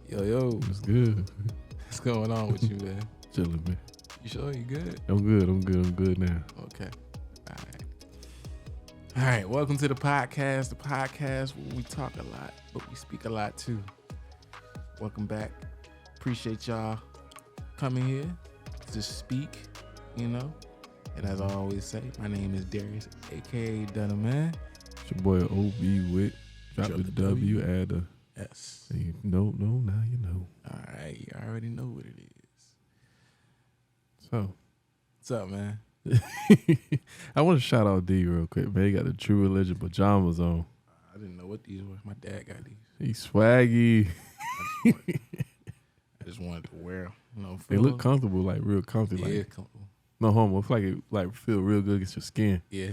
Yo, What's good? what's going on with you, man? Chilling, man. You sure you good? I'm good now. Okay. All right. Welcome to the podcast. The podcast where we talk a lot, but we speak a lot too. Welcome back. Appreciate y'all coming here to speak, And as I always say, my name is Darius, aka Dunham Man. It's your boy OB with drop the W, add a S. No, now you know. All right, you already know what it is. So, What's up, man? I want to shout out D real quick, man. He got the True Religion pajamas on. I didn't know what these were. My dad got these. He's swaggy. I just wanted to wear them. They look comfortable, like real comfy. Yeah, like, comfortable. no homo. It's like it feel real good against your skin. Yeah.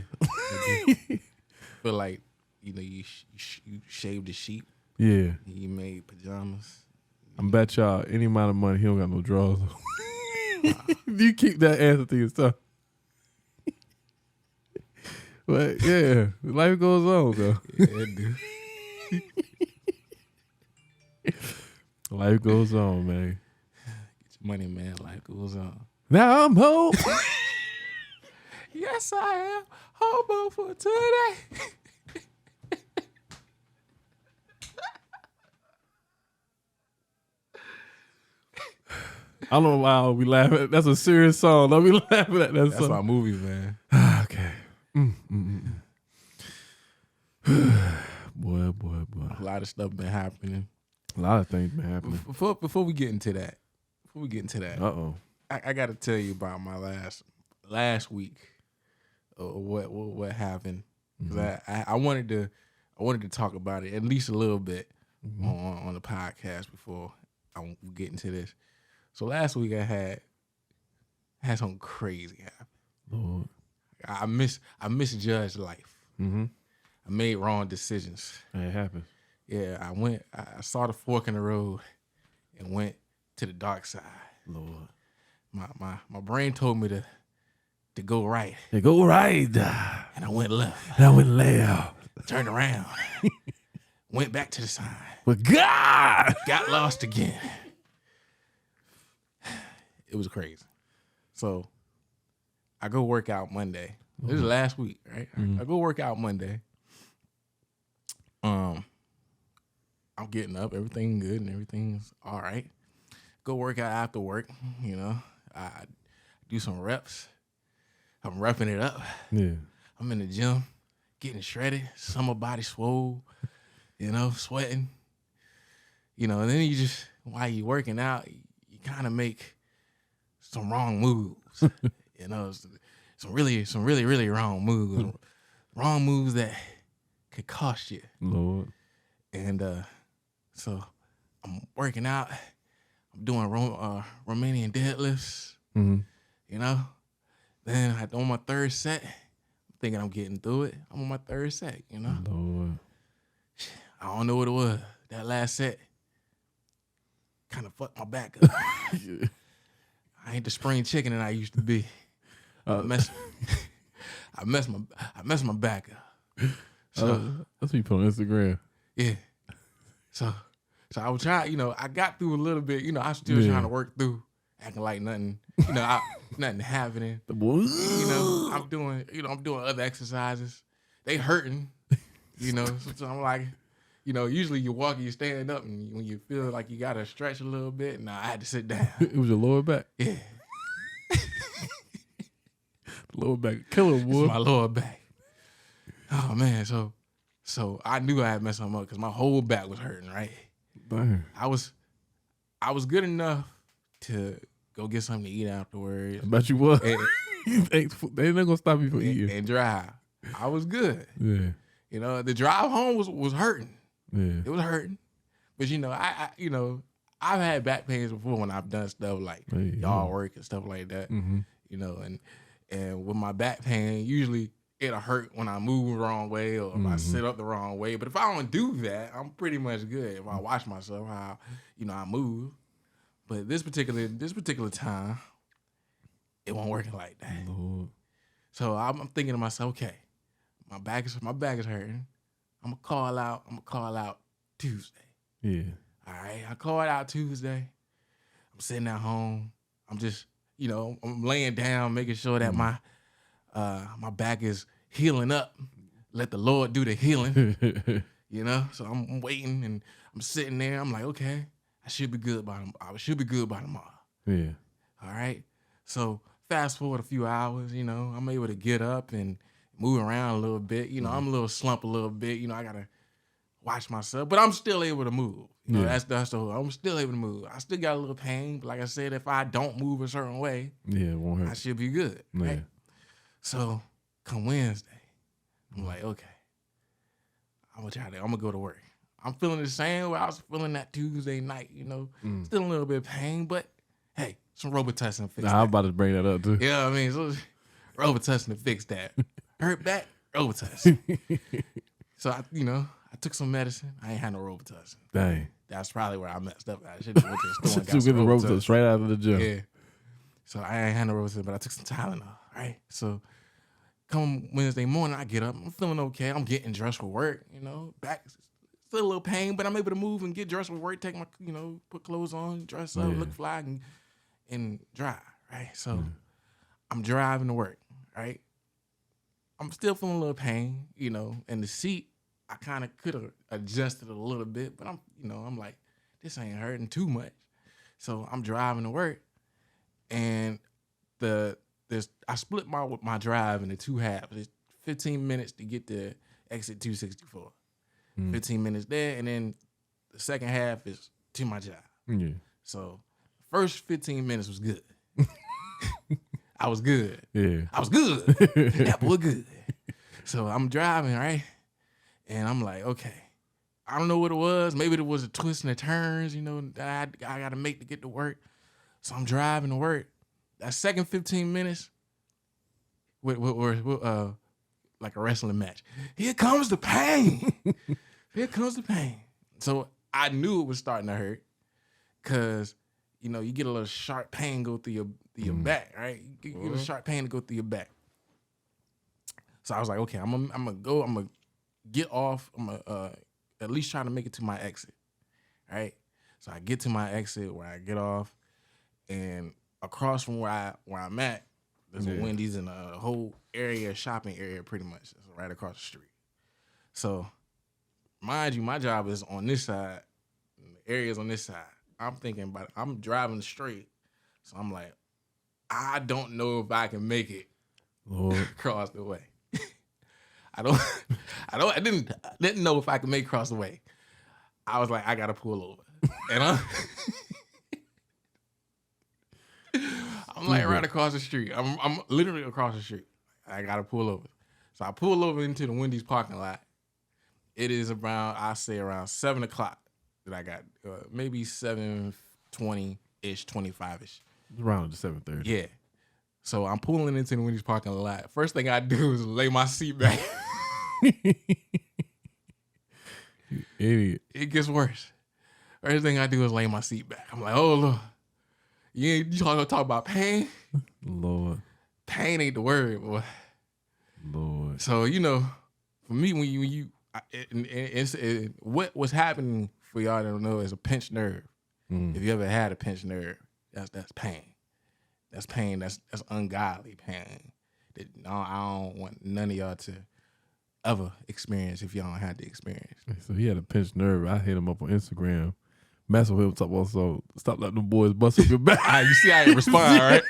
Feel like, you shaved the sheep. Yeah. You made pajamas. I bet y'all any amount of money, he don't got no drawers on. You keep that answer to yourself. But yeah, life goes on, though. Yeah, it do. Life goes on, man. Get your money, man. Life goes on. Now I'm home. Yes, I am. Hobo for today. I don't know why we laughing. That's a serious song. Don't be laughing at that That's song. my movie, man. Okay. Boy. A lot of stuff been happening. A lot of things been happening. Before we get into that, Uh-oh. I got to tell you about my last week. What happened? Because I wanted to talk about it at least a little bit on the podcast before I get into this. So last week I had something crazy happen. Lord. I misjudged life. Mm-hmm. I made wrong decisions. It happens. Yeah, I saw the fork in the road and went to the dark side. Lord. My brain told me to go right. They go right. And I went left. And I went left. Turned around. Went back to the sign. But God! Got lost again. It was crazy. So I go work out Monday. This is last week, right? I go work out Monday. I'm getting up, everything good and everything's all right. Go work out after work, I do some reps. I'm repping it up. Yeah. I'm in the gym, getting shredded, summer body swole, sweating. And then you just, while you working out, you kind of make some wrong moves. Some really wrong moves. Wrong moves that could cost you. Lord. And so I'm working out. I'm doing Romanian deadlifts. Mm-hmm. Then on my third set, I'm thinking I'm getting through it. I'm on my third set, Lord. I don't know what it was. That last set kind of fucked my back up. I ain't the spring chicken that I used to be. I messed my back up. So that's what you put on Instagram. yeah. So I was trying, I got through a little bit, I was still trying to work through, acting like nothing, nothing happening. The boy. I'm doing other exercises. They hurting, So I'm like, usually you walk, you stand up, and when you feel like you gotta stretch a little bit, I had to sit down. It was your lower back. Yeah. Lower back killer, boy. It's my lower back. Oh man, so I knew I had messed something up because my whole back was hurting, right? Damn. I was good enough to go get something to eat afterwards. I bet you was. And, They not gonna stop you from eating. and drive. I was good. Yeah. The drive home was hurting. Yeah. It was hurting. But I've had back pains before when I've done stuff like yard work and stuff like that. Mm-hmm. And with my back pain, usually it'll hurt when I move the wrong way or if I sit up the wrong way. But if I don't do that, I'm pretty much good. If I watch myself, how I move. But this particular time, it wasn't working like that. Lord. So I'm thinking to myself, okay, my back is hurting. I'm gonna call out Tuesday. Yeah. All right, I called out Tuesday. I'm sitting at home. I'm just, I'm laying down, making sure that my back is healing up. Let the Lord do the healing. So I'm waiting and I'm sitting there. I'm like, okay, I should be good by tomorrow. Yeah. All right. So fast forward a few hours, I'm able to get up and move around a little bit. I'm a little slump a little bit. I gotta watch myself, but I'm still able to move. That's the whole. I'm still able to move. I still got a little pain, but like I said, if I don't move a certain way, it won't hurt. I should be good. Right? Yeah. So come Wednesday, I'm like, okay, I'm gonna go to work. I'm feeling the same way I was feeling that Tuesday night. Still a little bit of pain, but hey, some Robitussin fix that. I'm about to bring that up too. Yeah, so Robitussin to fix that. Hurt back, Robitussin. So I took some medicine. I ain't had no Robitussin. Dang. That's probably where I messed up. I should have went to the store and got You some get the Robitussin straight out of the gym. Yeah. So I ain't had no Robitussin, but I took some Tylenol. Right. So come Wednesday morning, I get up. I'm feeling okay. I'm getting dressed for work. Back still a little pain, but I'm able to move and get dressed for work. Take my, put clothes on, dress up, look fly, and drive. Right. So I'm driving to work. Right. I'm still feeling a little pain. And the seat, I kind of could have adjusted it a little bit, but I'm like, this ain't hurting too much. So I'm driving to work, and I split my drive into two halves. It's 15 minutes to get to exit 264. 15 minutes there, and then the second half is to my job. Yeah. So first 15 minutes was good. I was good. Yeah. I was good. That boy good. So I'm driving, right? And I'm like, okay, I don't know what it was. Maybe it was a twist and the turns, that I got to make to get to work. So I'm driving to work. That second 15 minutes, with like a wrestling match. Here comes the pain. Here comes the pain. So I knew it was starting to hurt because, you get a little sharp pain go through your back, right? You get a sharp pain to go through your back. So I was like, okay, I'm gonna get off. I'm gonna at least try to make it to my exit, right? So I get to my exit where I get off, and across from where I'm at, there's a Wendy's and a whole shopping area, pretty much. It's right across the street. So, mind you, my job is on this side, and the area's on this side. I'm thinking about it. I'm driving straight, so I'm like, I don't know if I can make it across the way. I didn't know if I could make it across the way. I was like, I gotta pull over, and I'm like right across the street. I'm literally across the street. I gotta pull over. So I pull over into the Wendy's parking lot. It is around 7 o'clock that I got, maybe 7:20-ish, 25-ish. Around 7:30. Yeah. So I'm pulling into the Wendy's parking lot. First thing I do is lay my seat back. You idiot. It gets worse. First thing I do is lay my seat back. I'm like, oh, Lord. You gonna talk about pain? Lord. Pain ain't the word, boy. Lord. So, for me, what was happening for y'all that don't know is a pinched nerve. If you ever had a pinched nerve, that's pain. That's pain. That's ungodly pain. That I don't want none of y'all to ever experience if y'all don't have to experience. So he had a pinched nerve. I hit him up on Instagram. Mess with him, talk also. Stop letting them boys bust up your back. You see how he respond, right?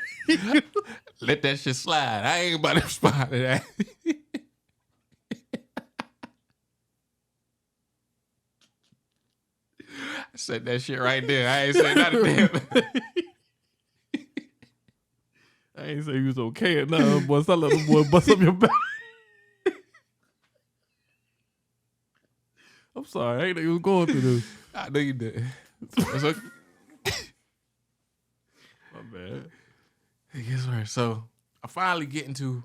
Let that shit slide. I ain't about to respond to that. I said that shit right there. I ain't say not a damn. I ain't say you was okay or nothing, boy. Stop letting them boys bust up your back. I'm sorry. I ain't know you was going through this. I know you did. That's okay. My bad. It gets worse. So I finally get into,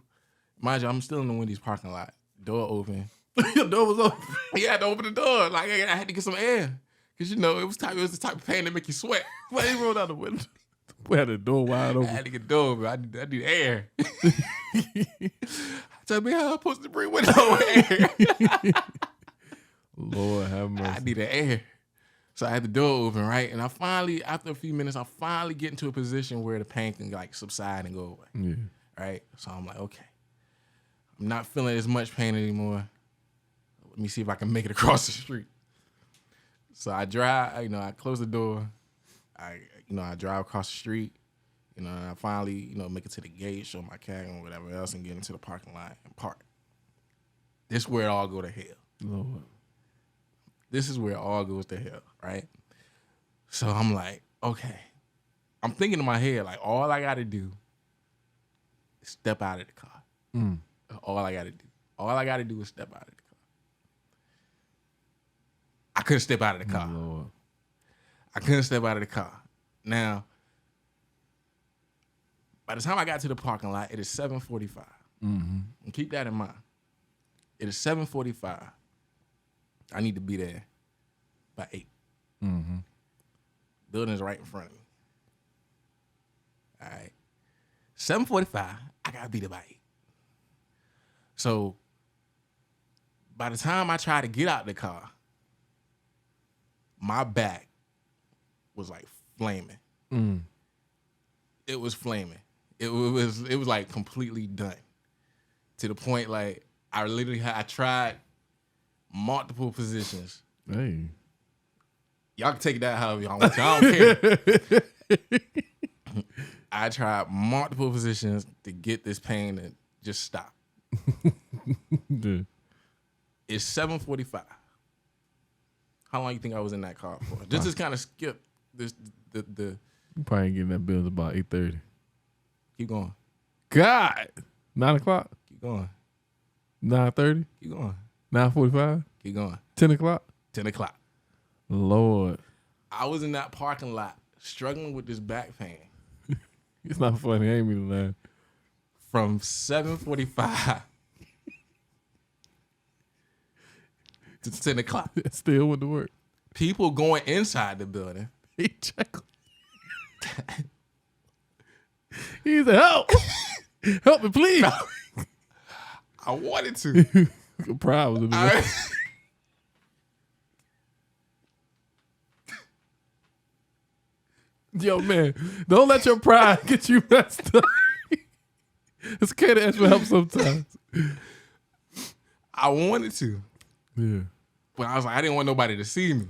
mind you, I'm still in the Wendy's parking lot. Door open. Your door was open. You had to open the door. Like I had to get some air. Cause it was the type of pain that make you sweat. Why you rolled out the window? We had the door wide open. I had to get the door open. I need air. Tell me how I'm supposed to breathe with no air. Lord have mercy. I need air. So I had the door open, right? And I finally, after a few minutes, I finally get into a position where the pain can like subside and go away. Yeah. Right? So I'm like, okay. I'm not feeling as much pain anymore. Let me see if I can make it across the street. So I drive, I close the door. I drive across the street. And I finally, make it to the gate, show my tag and whatever else, and get into the parking lot and park. This is where it all go to hell. Lord. This is where it all goes to hell, right? So I'm like, okay. I'm thinking in my head, like, all I got to do is step out of the car. All I got to do. All I got to do is step out of the car. I couldn't step out of the car. Lord. I couldn't step out of the car. Now, by the time I got to the parking lot, it is 7:45. And keep that in mind. It is 7:45. I need to be there by 8. Building's right in front of me. All right. 7:45, I got to be there by 8. So by the time I tried to get out the car, my back was like flaming. It was flaming. It was like completely done. To the point like I tried multiple positions. Hey. Y'all can take that however y'all want. I don't care. I tried multiple positions to get this pain to just stop. Dude. It's 7:45. How long you think I was in that car for? Just to kind of skip this. The You probably ain't getting that bill about 8:30. keep going. God. 9 o'clock? Keep going. 9:30? Keep going. 9:45? Keep going. 10 o'clock? 10 o'clock. Lord. I was in that parking lot struggling with this back pain It's not funny. I ain't mean to laugh. from 7:45 to 10 o'clock. It still went to work. People going inside the building. He chuckled. He said, help. Help me, please. I wanted to. Pride was in the way. Yo, man, don't let your pride get you messed up. It's okay to ask for help sometimes. I wanted to. Yeah. But I was like, I didn't want nobody to see me.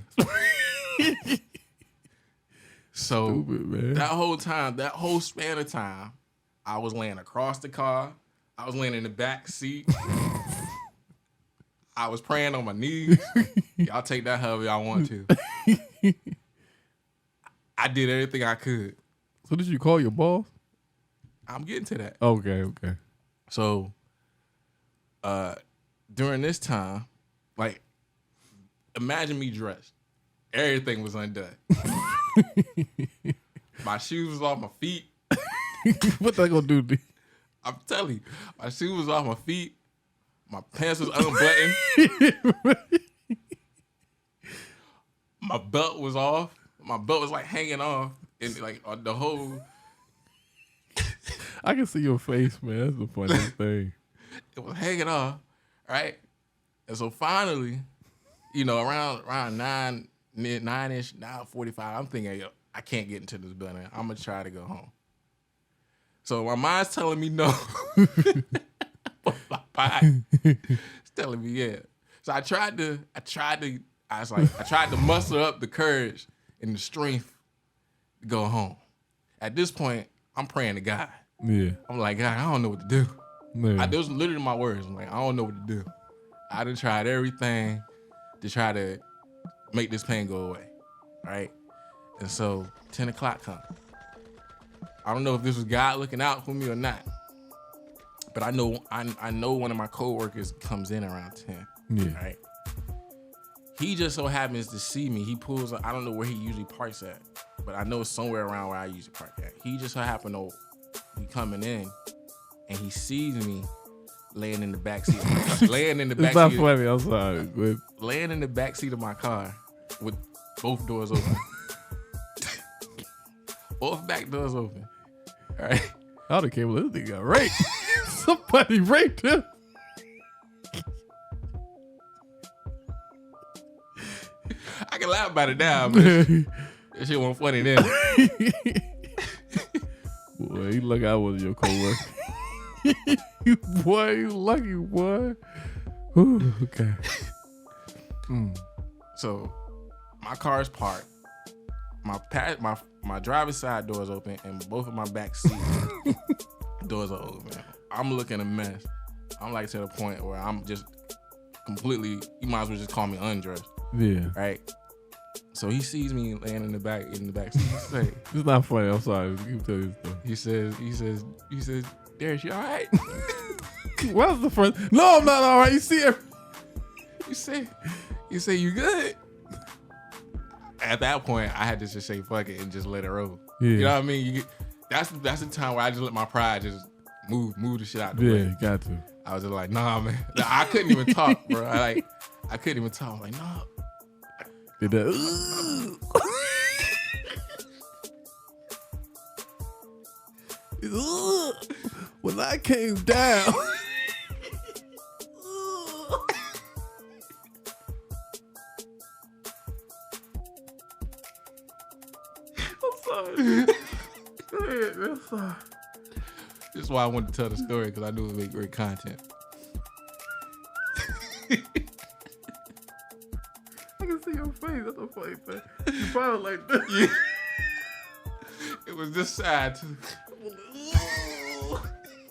So Stupid, man. that whole time, that whole span of time, I was laying across the car. I was laying in the back seat. I was praying on my knees. Y'all take that however y'all want to. I did everything I could. So did you call your boss? I'm getting to that. Okay. So during this time, like, imagine me dressed. Everything was undone. My shoes was off my feet. What that gonna do to you? I'm telling you, my shoes was off my feet. My pants was unbuttoned. My belt was off. My belt was like hanging off, and like the whole. I can see your face, man. That's the funniest thing. It was hanging off, right? And so finally, around 9-ish, 9:45, I'm thinking, yo, I can't get into this building. I'm gonna try to go home. So my mind's telling me no. My body is telling me yeah. So I tried to muster up the courage and the strength to go home. At this point, I'm praying to God. Yeah. I'm like, God, I don't know what to do. Yeah. Those are literally my words. I'm like, I don't know what to do. I done tried everything to try to make this pain go away, right? And so 10 o'clock comes. I don't know if this was God looking out for me or not, but I know one of my coworkers comes in around 10, right? He just so happens to see me. He pulls, I don't know where he usually parks at, but I know it's somewhere around where I usually park at. He just so happened to be coming in, and he sees me laying in the backseat. It's not funny. I'm sorry. But Laying in the backseat of my car with both doors open. Both back doors open. All right. I would have came with this nigga got raped. Somebody raped him. I can laugh about it now, but that shit wasn't funny then. Boy, you lucky I wasn't your coworker. Boy, you lucky, boy. Ooh, okay. So my car's parked. My driver's side door is open, and both of my back seat doors are open. I'm looking a mess. I'm like to the point where I'm just completely. You might as well just call me undressed. Yeah. Right. So he sees me laying in the back seat. He say, "It's not funny. I'm sorry. You can tell you stuff." He says, "Darius, you all right?" What was the first? No, I'm not all right. You see it? You say, you good? At that point, I had to just say fuck it and just let it roll. Yeah. You know what I mean? That's the time where I just let my pride just move the shit out the way. Yeah, got to. I was just like, nah, man. I couldn't even talk, bro. I couldn't even talk. I'm like, nah. Did that? When I came down. I'm sorry. Go ahead, man. I'm sorry. This is why I wanted to tell the story, because I knew it would make great content. I can see your face. That's a funny thing. You probably like this. Yeah. It was this side, too.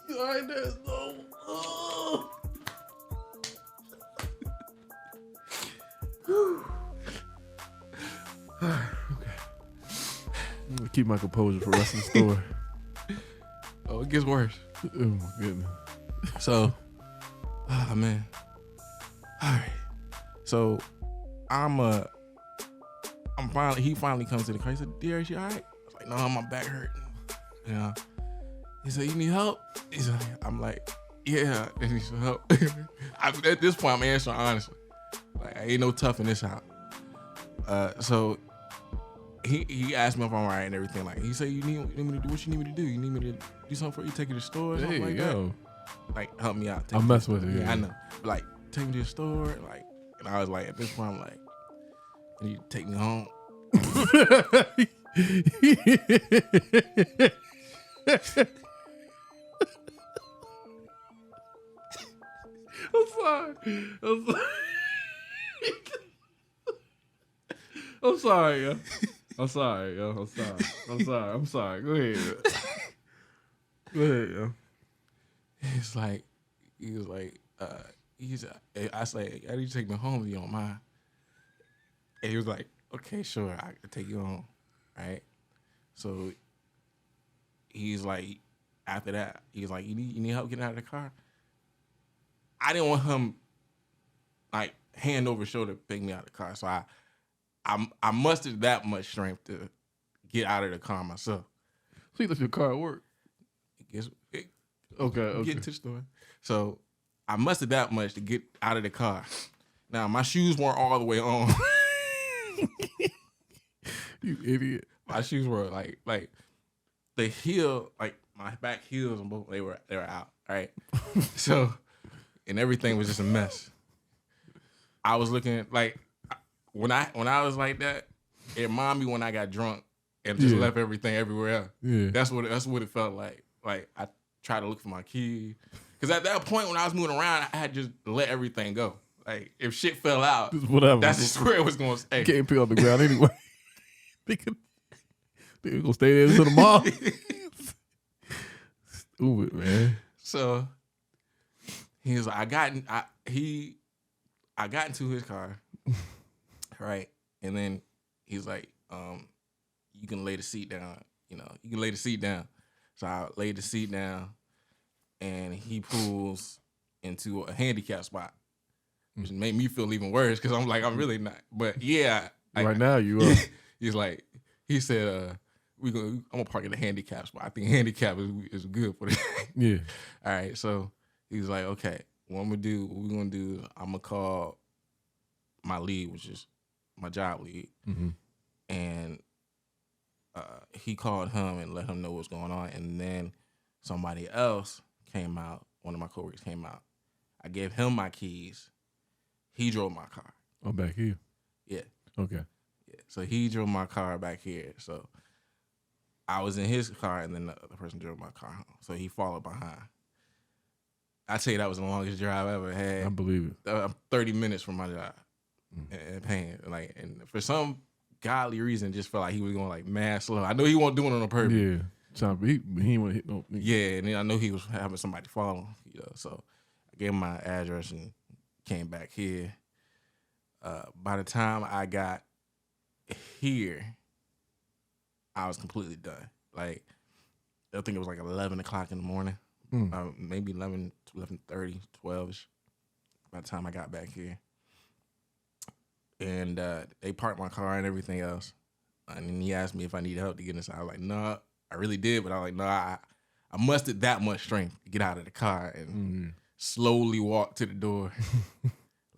You all right there? No. Okay. I'm gonna keep my composure for the rest of the story. Oh, it gets worse. Oh my goodness. So, oh man. All right. So, he finally comes to the car. He said, "Darius, you all right?" I was like, "No, my back hurting." You know. He said, "You need help?" I'm like, "Yeah." And he said, "Help." At this point, I'm answering honestly. Like, ain't no tough in this house. So he asked me if I'm all right and everything. Like, he said, "You need me to do what you need me to do? You need me to do something for you? Take you to the store or something like that? Like, help me out." I'm messing with you. Yeah, I know. But like, take me to the store. Like, and I was like, at this point, I'm like, "You need to take me home." I'm sorry. I'm sorry, yo. I'm sorry, yo. I'm sorry. Go ahead. Go ahead, yo. He was like, I said, "I need to take me home if you don't mind." And he was like, "Okay, sure, I can take you home." Right? So he's like, after that, he's like, you need help getting out of the car?" I didn't want him like hand over shoulder pick me out of the car. So I mustered that much strength to get out of the car myself. So you left your car at work? Okay. Get to the store. So I mustered that much to get out of the car. Now, my shoes weren't all the way on. You idiot. My shoes were like the heel, like my back heels and both they were out, right? So, and everything was just a mess. I was looking like when I was like that, it reminded me when I got drunk and just left everything everywhere else. Yeah. That's what it felt like. Like I tried to look for my key. Because at that point when I was moving around, I had just let everything go. Like if shit fell out, whatever. That's just where it was gonna stay. Can't pick up the ground anyway. They gonna stay there until tomorrow. Stupid, man. So he was like, I got into his car, right? And then he's like, you can lay the seat down. You can lay the seat down. So I laid the seat down, and he pulls into a handicap spot, which made me feel even worse because I'm like, I'm really not. But yeah, right now you are. He said, I'm gonna park at the handicap spot. I think handicap is good for this. Yeah. All right. So he was like, okay, what we're gonna do is I'm gonna call my lead, which is my job lead, and he called him and let him know what's going on. And then somebody else came out. One of my coworkers came out. I gave him my keys. He drove my car. Oh, back here. Yeah. Okay. So he drove my car back here. So I was in his car, and then the other person drove my car home. So he followed behind. I tell you, that was the longest drive I ever had. I believe it. I'm 30 minutes from my job and paying. Like, and for some godly reason, just felt like he was going like mad slow. I know he wasn't doing it on purpose. Yeah. He didn't want to hit no nigga. Yeah, and then I know he was having somebody follow him, you know. So I gave him my address and came back here. By the time I got here, I was completely done. Like, I think it was like 11 o'clock in the morning. Maybe 11, 11:30, 12-ish by the time I got back here. And they parked my car and everything else. And then he asked me if I needed help to get inside. I was like, nah, I really did. But I was like, nah, I mustered that much strength to get out of the car and slowly walk to the door.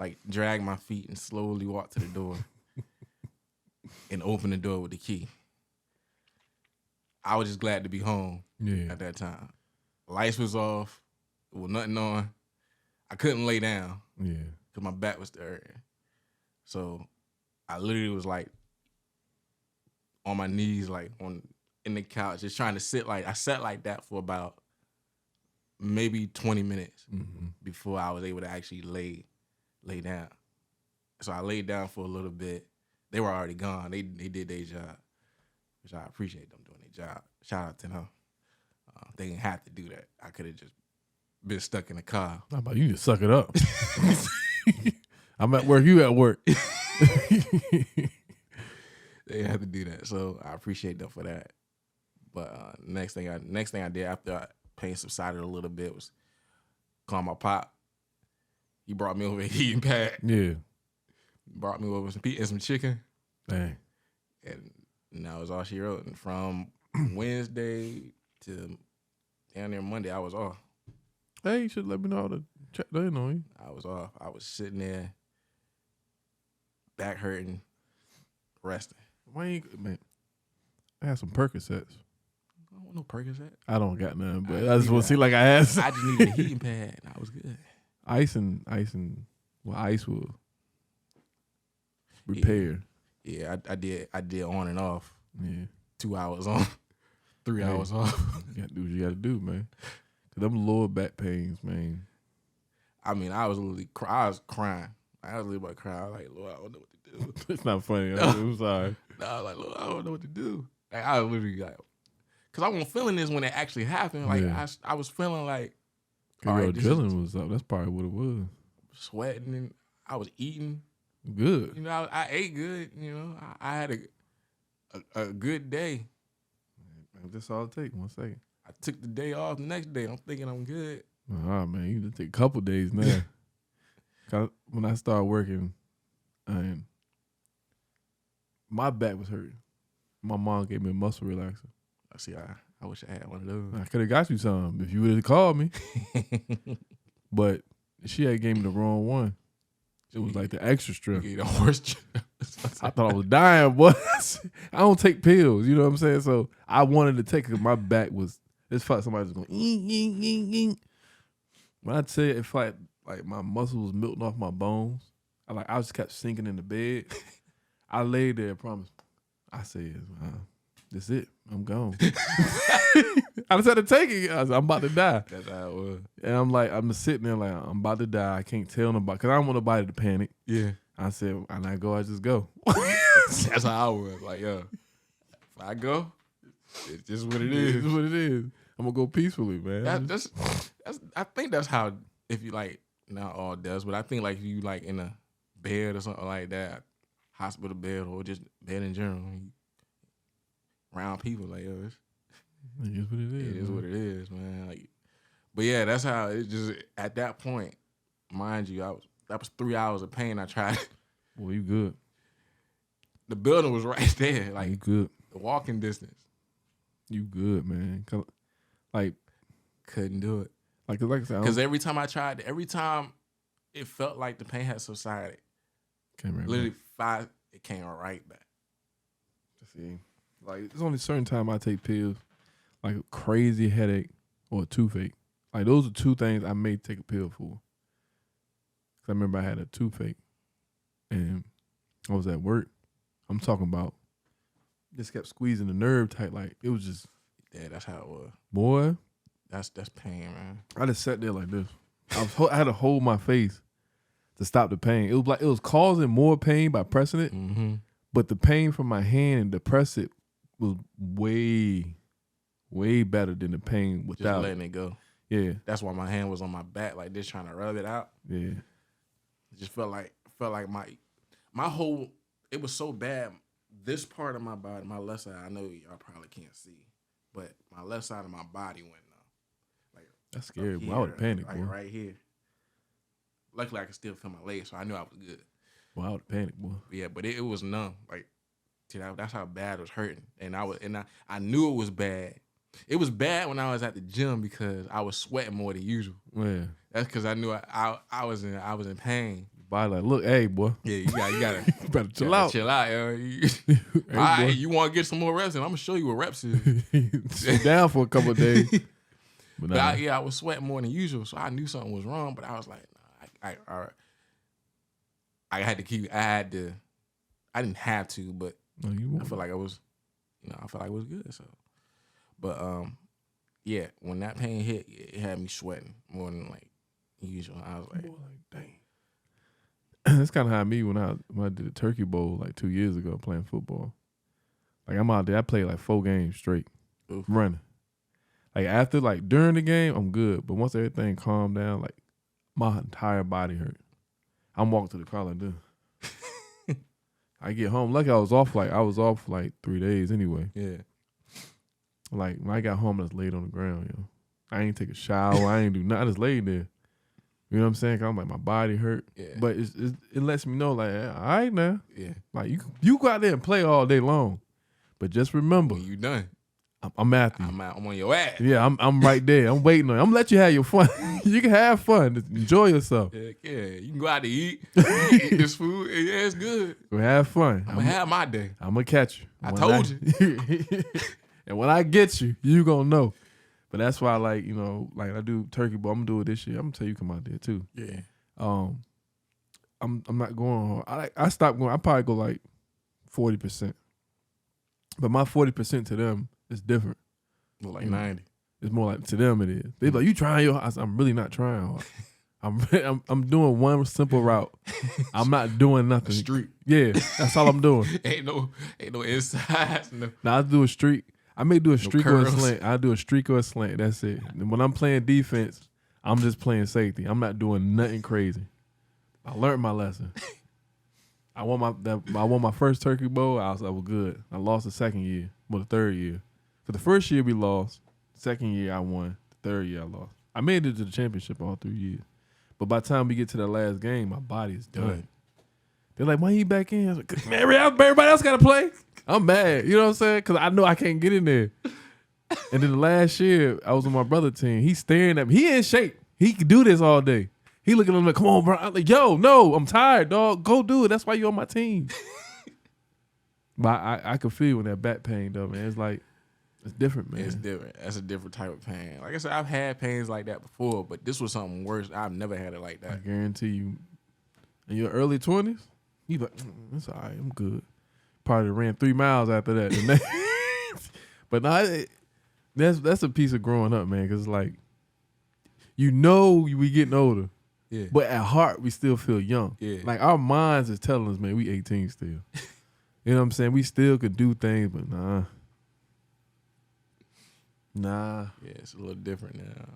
Like, drag my feet and slowly walk to the door and open the door with the key. I was just glad to be home at that time. Lights was off. There was nothing on. I couldn't lay down because my back was still hurting. So I literally was like on my knees, like in the couch, just trying to sit. Like, I sat like that for about maybe 20 minutes before I was able to actually lay down. So I laid down for a little bit. They were already gone. They did their job, which I appreciate them doing their job. Shout out to them. They didn't have to do that. I could have just been stuck in the car. How about you just suck it up? I'm at work. You at work. They didn't have to do that. So I appreciate them for that. But next thing I did after pain subsided a little bit was call my pop. He brought me over a heating pad. Yeah. Brought me over some pizza and some chicken. Dang. And that was all she wrote. And from Wednesday to down there Monday, I was off. Hey, you should let me know to check that in on you. I was off. I was sitting there, back hurting, resting. Why ain't, man? I had some Percocets. I don't want no Percocet. I don't got none, but I just want to see like I had some. I just needed a heating pad. And I was good. Ice will repair. Yeah, I did on and off. Yeah. 2 hours on, 3 hours off. You gotta do what you gotta do, man. Cause them lower back pains, man. I mean, I was literally I was crying. I was literally about to cry. I was like, Lord, I don't know what to do. It's not funny. I'm sorry. No, I was like, Lord, I don't know what to do. Like, I was literally like, because I wasn't feeling this when it actually happened. Like, I was feeling like, all right, adrenaline was up. That's probably what it was. Sweating and I was eating. Good. You know, I ate good. You know, I had a good day. That's all it takes. 1 second. I took the day off the next day. I'm thinking I'm good. Oh, man, you just take a couple days now. When I started working, my back was hurting. My mom gave me a muscle relaxer. I see. I wish I had one of those. I could have got you some if you would have called me. But she had gave me the wrong one. It was like the extra strip. The horse. I thought I was dying, boy. I don't take pills, you know what I'm saying? So I wanted to take it because my back was, it's felt somebody was going, eeng, eeng, eeng, eeng. When I tell you, it felt like my muscles was melting off my bones. I just kept sinking in the bed. I laid there, promise. I said, that's it. I'm gone. I just had to take it. I was, I'm about to die. That's how it was. And I'm just sitting there like, I'm about to die. I can't tell nobody because I don't want nobody to panic. Yeah. I said, and I go, I just go. That's how I was. Like, yo, if I go, it's just what it is. It's what it is. I'm gonna go peacefully, man. That's I think that's how, if you like, not all does, but I think like if you like in a bed or something like that, hospital bed or just bed in general, around people, like, yo, it is what it is. It is what it is, man. Like, but yeah, that's how it just at that point, mind you, that was 3 hours of pain. I tried. Well, you good. The building was right there, like you good. The walking distance. You good, man. Like, couldn't do it. Like I said, because every time I tried, every time it felt like the pain had subsided. Literally it came right back. See, like there's only certain time I take pills, like a crazy headache or a toothache. Like those are two things I may take a pill for. Cause I remember I had a toothache, and I was at work. I'm talking about just kept squeezing the nerve tight. Like it was just Yeah, that's how it was. boy. That's pain, man. I just sat there like this. I had to hold my face to stop the pain. It was like it was causing more pain by pressing it, but the pain from my hand and to press it was way, way better than the pain without Just letting it go. Yeah, that's why my hand was on my back like this, trying to rub it out. Yeah, it just felt like my whole. It was so bad. This part of my body, my left side, I know y'all probably can't see, but my left side of my body went numb. Like that's scary. Here, I would panic, like boy. right here. Luckily, I could still feel my legs, so I knew I was good. Well, I would panic, boy. Yeah, but it was numb. Like, that's how bad it was hurting, and I knew it was bad. It was bad when I was at the gym because I was sweating more than usual. Yeah, that's because I knew I was in pain. Body like, look, hey, boy. Yeah, you gotta you better chill out. Chill out, yo. Hey, all right, you want to get some more reps, and I'm gonna show you what reps is. Sit down for a couple of days. But I was sweating more than usual, so I knew something was wrong. But I was like, nah, all right. I didn't have to, but I feel like I was, I felt like it was good. So, but yeah, when that pain hit, it had me sweating more than like usual. I was like, dang. That's kind of how me when I did the Turkey Bowl like 2 years ago playing football. Like I'm out there, I played like 4 games straight, running. Like after during the game, I'm good, but once everything calmed down, like my entire body hurt. I'm walking to the car like this. I get home. Lucky I was off like 3 days anyway. Yeah. Like when I got home, I was laid on the ground, yo. I ain't take a shower. I ain't do nothing. I just laid there. You know what I'm saying? 'Cause I'm like my body hurt. Yeah. But it lets me know like, all right now. Yeah. Like you go out there and play all day long, but just remember, when you done. I'm after you. I'm on your ass. Yeah, I'm right there. I'm waiting on you. I'm gonna let you have your fun. You can have fun. Enjoy yourself. Yeah, you can go out to eat this food. Yeah, it's good. Go have fun. I'm gonna have my day. I'm gonna catch you. I told you. And when I get you, you gonna know. But that's why, like I do Turkey Bowl. I'm gonna do it this year. I'm gonna tell you come out there too. Yeah. I'm not going hard. I stopped going. I probably go like 40%. But my 40% to them is different. More like 90. It's more like to them it is. They be like, you trying your hard. I'm really not trying hard. I'm doing one simple route. I'm not doing nothing. A streak. Yeah, that's all I'm doing. ain't no insides. No. Now I do a streak. I may do a streak or a slant. I do a streak or a slant. That's it. And when I'm playing defense, I'm just playing safety. I'm not doing nothing crazy. I learned my lesson. I won my first Turkey Bowl. I was good. I lost the second year, the third year. For the first year we lost. Second year I won. The third year I lost. I made it to the championship all 3 years. But by the time we get to the last game, my body is done. They're like, why you back in? I was like, man, everybody else got to play. I'm mad. You know what I'm saying? Because I know I can't get in there. And then the last year, I was on my brother's team. He's staring at me. He in shape. He can do this all day. He looking at me like, come on, bro. I'm like, yo, no, I'm tired, dog. Go do it. That's why you're on my team. But I can feel when that back pain, though, man. It's like, it's different, man. It's different. That's a different type of pain. Like I said, I've had pains like that before, but this was something worse. I've never had it like that. I guarantee you, in your early 20s, you like, it's all right, I'm good. Probably ran 3 miles after that. But no, that's a piece of growing up, man, because like, we getting older. Yeah. But at heart, we still feel young. Yeah. Like our minds is telling us, man, we 18 still. You know what I'm saying? We still could do things, but nah. Yeah, it's a little different now.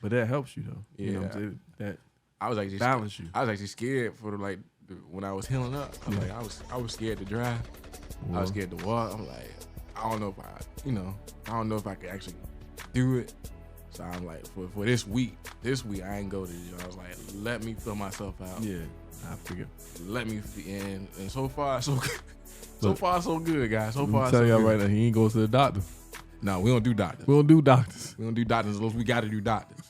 But that helps you though. Yeah. You know what I'm saying? That I was actually balance you. I was actually scared for when I was healing up. I was scared to drive. Well, I was scared to walk. I'm like, I don't know if I could actually do it. So I'm like, for this week I ain't go to the gym. I was like, let me fill myself out. Yeah, I figure. Let me and so far so good. So far so good, guys. So far tell so y'all good. right now, he ain't goes to the doctor. No, we don't do doctors. We don't do doctors. We don't do doctors unless we got to do doctors.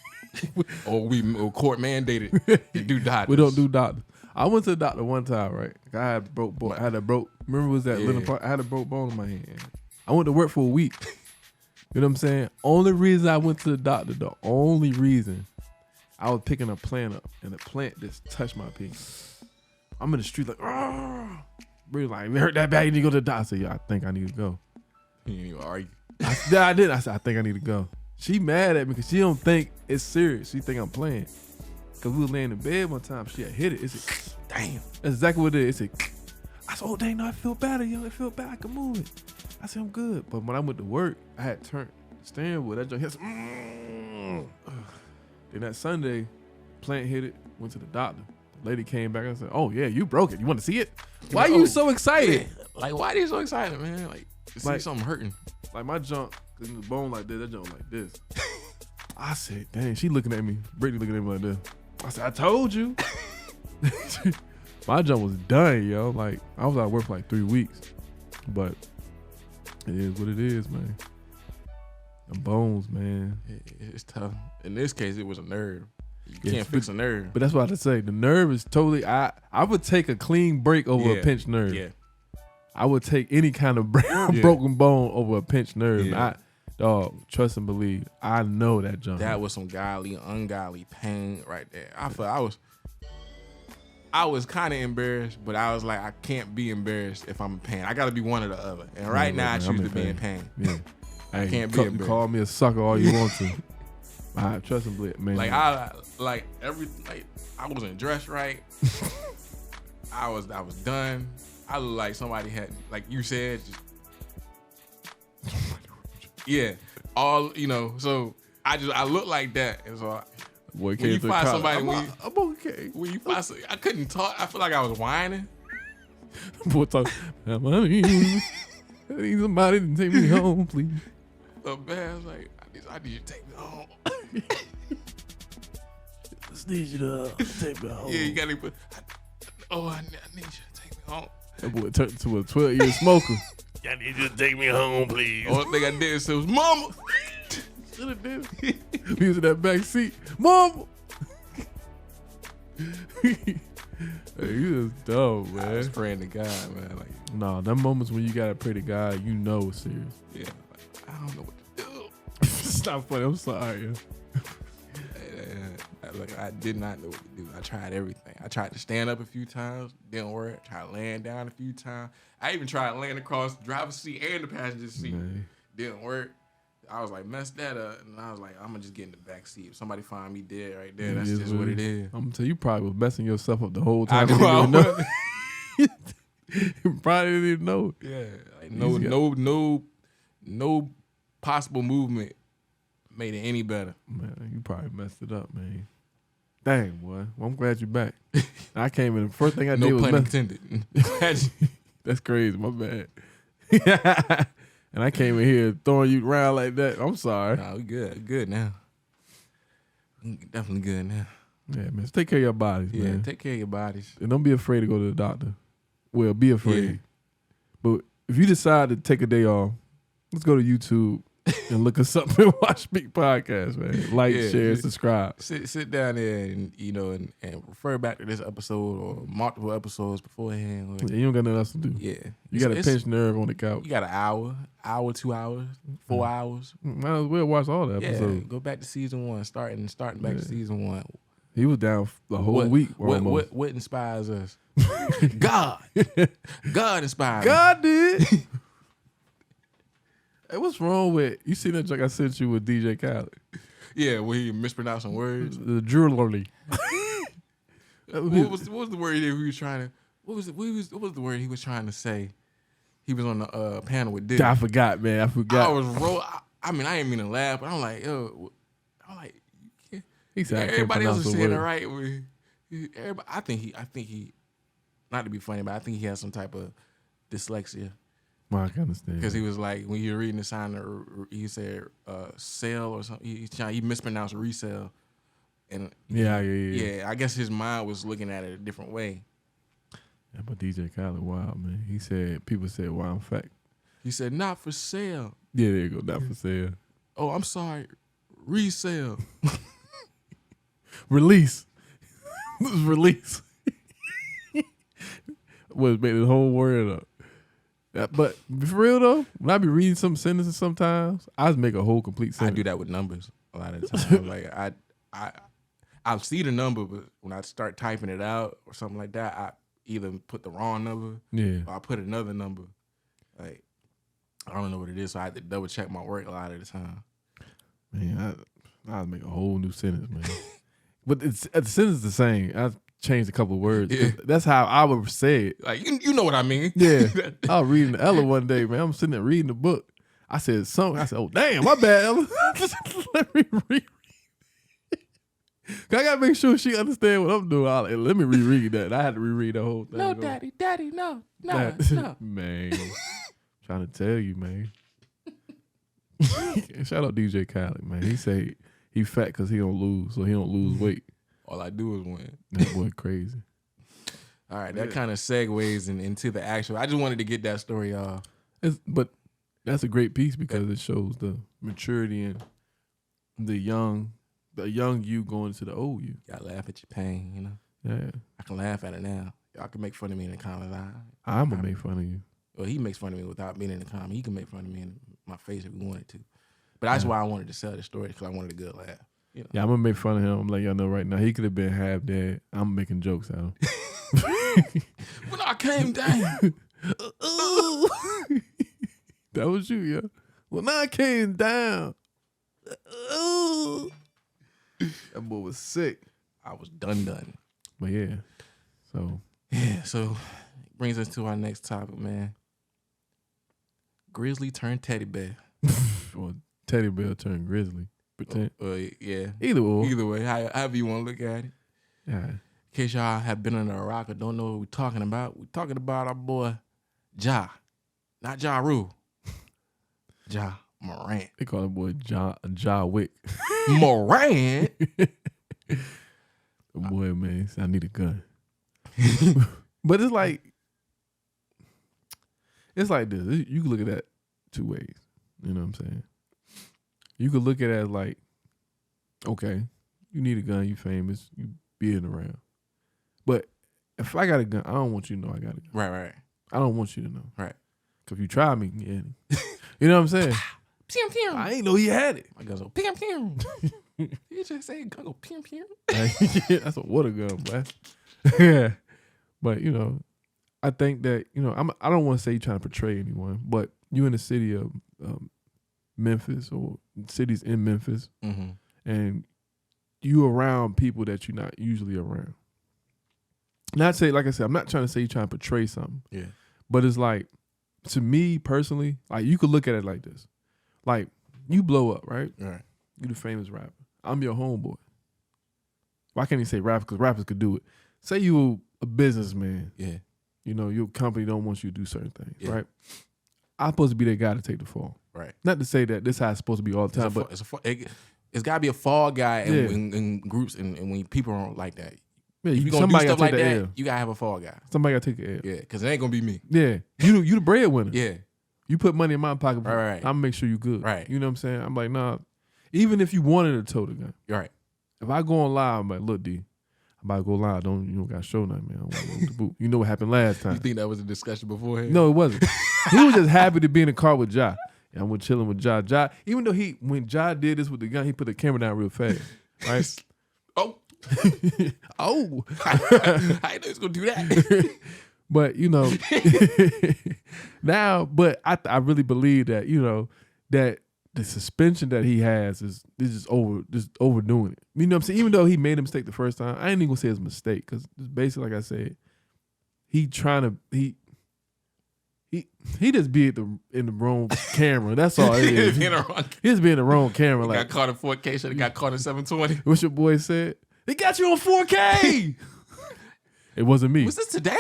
or court mandated to do doctors. We don't do doctors. I went to the doctor one time, right? I had remember it was that little part? I had a broke bone in my hand. I went to work for a week. You know what I'm saying? Only reason I went to the doctor, the only reason, I was picking a plant up and the plant just touched my pinky. I'm in the street like, oh, really like, it hurt that bad. You need to go to the doctor. I said, yeah, I think I need to go. You didn't even argue. I did. I said, I think I need to go. She mad at me because she don't think it's serious. She think I'm playing. Because we was laying in bed one time. She had hit it. It's like, damn. That's exactly what it is. It's like, I said, oh, dang, no, I feel better, yo. It feel bad. I can move it. I said, I'm good. But when I went to work, I had turned the steering wheel. That joint hit. Then that Sunday, plant hit it. Went to the doctor. The lady came back and said, oh, yeah, you broke it. You want to see it? Why are you so excited? Yeah. Like, why are you so excited, man? Like, to see something hurting. Like my junk, cause the bone like this, that junk like this. I said, dang, she looking at me. Brittany looking at me like this. I said, I told you. My junk was done, yo. Like, I was out of work for like 3 weeks. But it is what it is, man. The bones, man. It's tough. In this case, it was a nerve. You can't fix a nerve. But that's what I say. The nerve is totally, I would take a clean break over a pinched nerve. Yeah. I would take any kind of broken bone over a pinched nerve. Yeah. Dog, trust and believe. I know that junk. That was some godly, ungodly pain right there. I was kind of embarrassed, but I was like, I can't be embarrassed if I'm in pain. I got to be one or the other. And right now, I choose to be in pain. Yeah. I can't be embarrassed. Call me a sucker all you want to. I trust and believe, man. I wasn't dressed right. I was done. I look like somebody had, like you said, just so I look like that. And so Boy, when you find somebody, I'm okay. When you find somebody, I couldn't talk. I feel like I was whining. Boy, talk. I need somebody to take me home, please. So bad, I was like, I need you to take me home. Just need you to take me home. Yeah, you gotta put. I need you to take me home. That boy turned into a 12-year smoker. I need you to take me home, please. Only thing I did was mama. Should have did it. He was in that back seat. Mama. Hey, you just dumb, man. I was praying to God, man. Like, nah, them moments when you gotta pray to God, you know it's serious. Yeah, like, I don't know what to do. It's not funny. I'm sorry. Like, I did not know what to do. I tried everything. I tried to stand up a few times, didn't work. I tried laying down a few times. I even tried laying across the driver's seat and the passenger seat. Man. Didn't work. I was like, mess that up. And I was like, I'm going to just get in the back seat. If somebody find me dead right there, that's just what it is. I'm going to tell you, probably was messing yourself up the whole time. You probably didn't even know. Yeah. Like no possible movement made it any better. Man, you probably messed it up, man. Dang, boy. Well, I'm glad you're back. I came in. The first thing I did was no pun intended. That's crazy. My bad. And I came in here throwing you around like that. I'm sorry. Nah, we good. Good now. Definitely good now. Yeah, man. So take care of your bodies, man. Yeah, take care of your bodies. And don't be afraid to go to the doctor. Well, be afraid. Yeah. But if you decide to take a day off, let's go to YouTube and look us up and watch Speak Podcast, man. Like, share, subscribe. Sit down there and and refer back to this episode or multiple episodes beforehand. Yeah, you don't got nothing else to do. Yeah. You got a pinched nerve on the couch. You got an hour, 2 hours, 4 hours. Might as well watch all the episodes. Yeah, go back to season 1, starting back to season 1. He was down the whole week. What inspires us? God. God inspires God did. Hey, what's wrong with you? See that joke I sent you with DJ Khaled? Yeah, where he mispronouncing words. The jewelry. What was the word he was trying to? What was the word he was trying to say? He was on the panel with Diddy. I forgot, man. I forgot. I was I didn't mean to laugh, but I'm like, yo, he said everybody else is saying it right. Everybody, I think he, not to be funny, but I think he has some type of dyslexia. Well, I can understand. Because he was like, when you're reading the sign, he said sale or something. He mispronounced resale. And yeah, I guess his mind was looking at it a different way. Yeah, but DJ Khaled, wild, man. He said, people said wild fact. He said, not for sale. Yeah, there you go, not for sale. Oh, I'm sorry, resale. Release. This is release. Was making the whole word up. Yeah, but for real though, when I be reading some sentences sometimes, I just make a whole complete sentence. I do that with numbers a lot of the time. Like I'll see the number, but when I start typing it out or something like that, either put the wrong number or I put another number. Like, I don't know what it is, so I had to double check my work a lot of the time. Man, I'll make a whole new sentence, man. But the sentence is the same. I changed a couple of words. Yeah. That's how I would say it. Like, you know what I mean. Yeah. I was reading Ella one day, man. I'm sitting there reading the book. I said something. I said, oh, damn, my bad, Ella. Let me reread. I got to make sure she understands what I'm doing. Let me reread that. I had to reread the whole thing. No, Daddy, no. Man, trying to tell you, man. Shout out DJ Khaled, man. He say he fat because he don't lose, so he don't lose weight. All I do is win. That boy crazy. All right, that kind of segues into the actual. I just wanted to get that story off. But that's a great piece because it shows the maturity and the young you going to the old you. Y'all laugh at your pain, you know? Yeah. I can laugh at it now. Y'all can make fun of me in the comments. I'm going to make fun of you. Well, he makes fun of me without being in the comment. He can make fun of me in my face if he wanted to. But that's why I wanted to sell the story, because I wanted a good laugh. You know? Yeah, I'm going to make fun of him. I'm letting y'all know right now. He could have been half dead. I'm making jokes at him. When I came down. That was you, yeah. When I came down. That boy was sick. I was done. But yeah. So brings us to our next topic, man. Grizzly turned teddy bear. Or teddy bear turned grizzly. Pretend. Yeah. Either way, however you want to look at it. Yeah. In case y'all have been under a rock or don't know what we're talking about our boy Ja. Not Ja Rule. Ja Morant. They call him boy Ja Wick. Morant? Boy, man, I need a gun. But it's like this. You can look at that two ways. You know what I'm saying? You could look at it as like, okay, you need a gun, you famous, you being around. But if I got a gun, I don't want you to know I got a gun. Right. I don't want you to know. Right. Because if you try me, yeah. You know what I'm saying? Pew, pew. I ain't know he had it. My gun's go pew, pew. You just say gun go pew, pew. Yeah, that's a water gun, boy. Yeah. But, you know, I think that, you know, I don't want to say you're trying to portray anyone, but you in the city of Memphis or cities in Memphis, and you around people that you're not usually around. Not say, like I said, I'm not trying to say you're trying to portray something. Yeah. But it's like, to me personally, like you could look at it like this. Like, you blow up, right? Right. You the famous rapper. I'm your homeboy. Why can't you say rapper? Because rappers could do it. Say you a businessman. Yeah. You know, your company don't want you to do certain things, Yeah. right? I'm supposed to be that guy to take the fall. Right. Not to say that this is how it's supposed to be all the time, but it's got to be a fall guy in groups and when people don't like that. yeah, If you gonna do stuff like that, you gotta have a fall guy. Somebody gotta take the L. Yeah, because it ain't gonna be me. Yeah, you the breadwinner. Yeah. You put money in my pocket. Right. I'm gonna make sure you good. Right. You know what I'm saying? I'm like, nah. Even if you wanted to tote the gun, Right. if I go on live, I'm like, look, D, I'm about to go live. You don't got to show nothing, man. I don't want the boot. You know what happened last time? You think that was a discussion beforehand? No, it wasn't. He was just happy to be in the car with Ja. And I was chilling with Ja. Ja, even though when Ja did this with the gun, he put the camera down real fast. Right? Oh. Oh. I didn't know he was gonna do that. But, you know, now, but I really believe that, you know, that the suspension that he has is just overdoing it. You know what I'm saying? Even though he made a mistake the first time, I ain't even gonna say it's a mistake, because basically, like I said, he just be in the wrong camera. That's all it is. He just be in the wrong camera. Got caught in 4K, should have got caught in 720. What's your boy said? They got you on 4K. It wasn't me. Was this today?